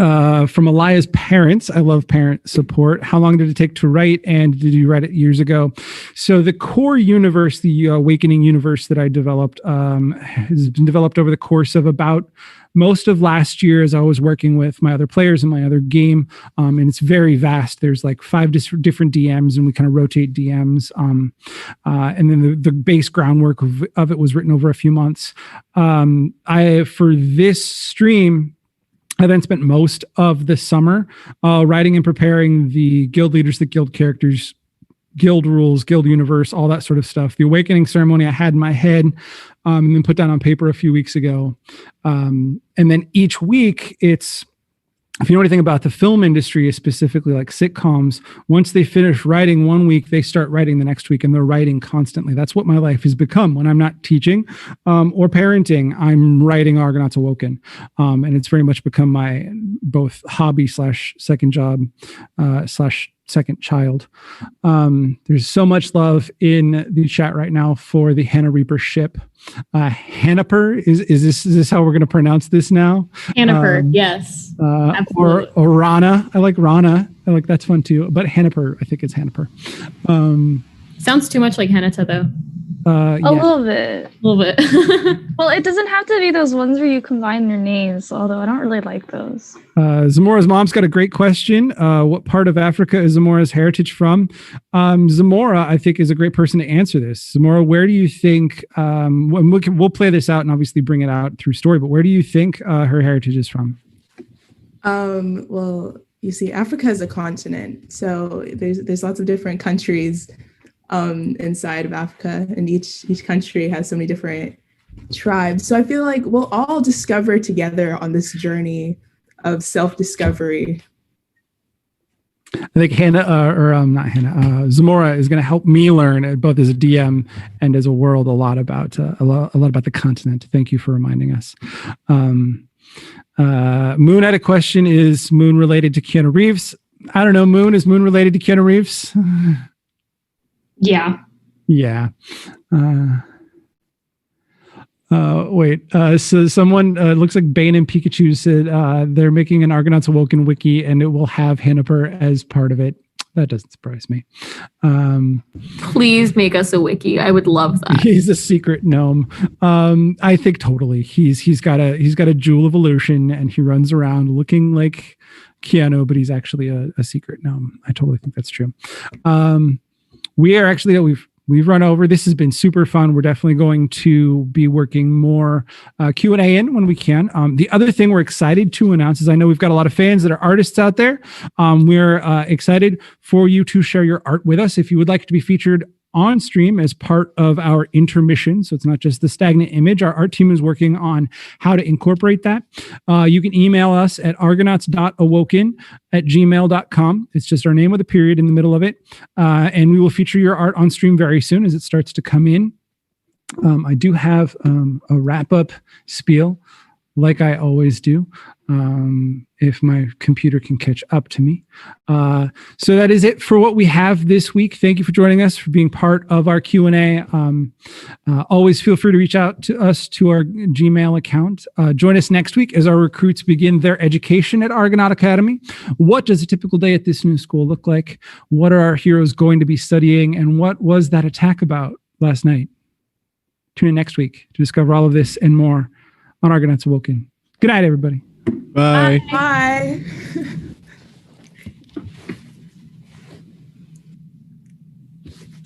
From Alaya's parents, I love parent support. How long did it take to write, and did you write it years ago? So the core universe, the Awakening universe that I developed, has been developed over the course of about most of last year as I was working with my other players in my other game. And it's very vast. There's like 5 different DMs, and we kind of rotate DMs. And then the base groundwork of it was written over a few months. For this stream, I then spent most of the summer writing and preparing the guild leaders, the guild characters, guild rules, guild universe, all that sort of stuff. The awakening ceremony I had in my head, and then put down on paper a few weeks ago. And then each week, if you know anything about the film industry, specifically like sitcoms, once they finish writing one week, they start writing the next week, and they're writing constantly. That's what my life has become. When I'm not teaching or parenting, I'm writing Argonauts Awoken. And it's very much become my both hobby / second job / second child. There's so much love in the chat right now for the Hannah Reaper ship. Hanniper, is this how we're going to pronounce this now? Hanniper, yes. Or Rana. I like Rana. I like, that's fun too. But Hanniper, I think it's Hanniper. Sounds too much like Hanata though. A little bit. A little bit. Well, it doesn't have to be those ones where you combine their names, although I don't really like those. Zamorah's mom's got a great question. What part of Africa is Zamorah's heritage from? Zamorah, I think, is a great person to answer this. Zamorah, where do you think, we'll play this out and obviously bring it out through story, but where do you think her heritage is from? Well, you see, Africa is a continent, so there's lots of different countries inside of Africa, and each country has so many different tribes. So I feel like we'll all discover together on this journey of self-discovery. I think Zamorah is going to help me learn, both as a DM and as a world, a lot about the continent. Thank you for reminding us. Moon had a question: is Moon related to Keanu Reeves? I don't know. Moon, is Moon related to Keanu Reeves? Yeah. Yeah. So someone, looks like Bane and Pikachu said they're making an Argonauts Awoken wiki, and it will have Hanniper as part of it. That doesn't surprise me. Please make us a wiki. I would love that. He's a secret gnome. I think totally. He's got a jewel of illusion, and he runs around looking like Keanu, but he's actually a secret gnome. I totally think that's true. We are actually we've run over. This has been super fun. We're definitely going to be working more Q&A in when we can. The other thing we're excited to announce is I know we've got a lot of fans that are artists out there. We're excited for you to share your art with us. If you would like to be featured on stream as part of our intermission, so it's not just the stagnant image, our art team is working on how to incorporate that. You can email us at argonauts.awoken@gmail.com. It's just our name with a period in the middle of it. And we will feature your art on stream very soon as it starts to come in. I do have a wrap-up spiel like I always do, if my computer can catch up to me. So that is it for what we have this week. Thank you for joining us, for being part of our Q&A. Always feel free to reach out to us to our Gmail account. Join us next week as our recruits begin their education at Argonaut Academy. What does a typical day at this new school look like? What are our heroes going to be studying? And what was that attack about last night? Tune in next week to discover all of this and more on Argonauts Awoken. Good night, everybody. Bye. Bye.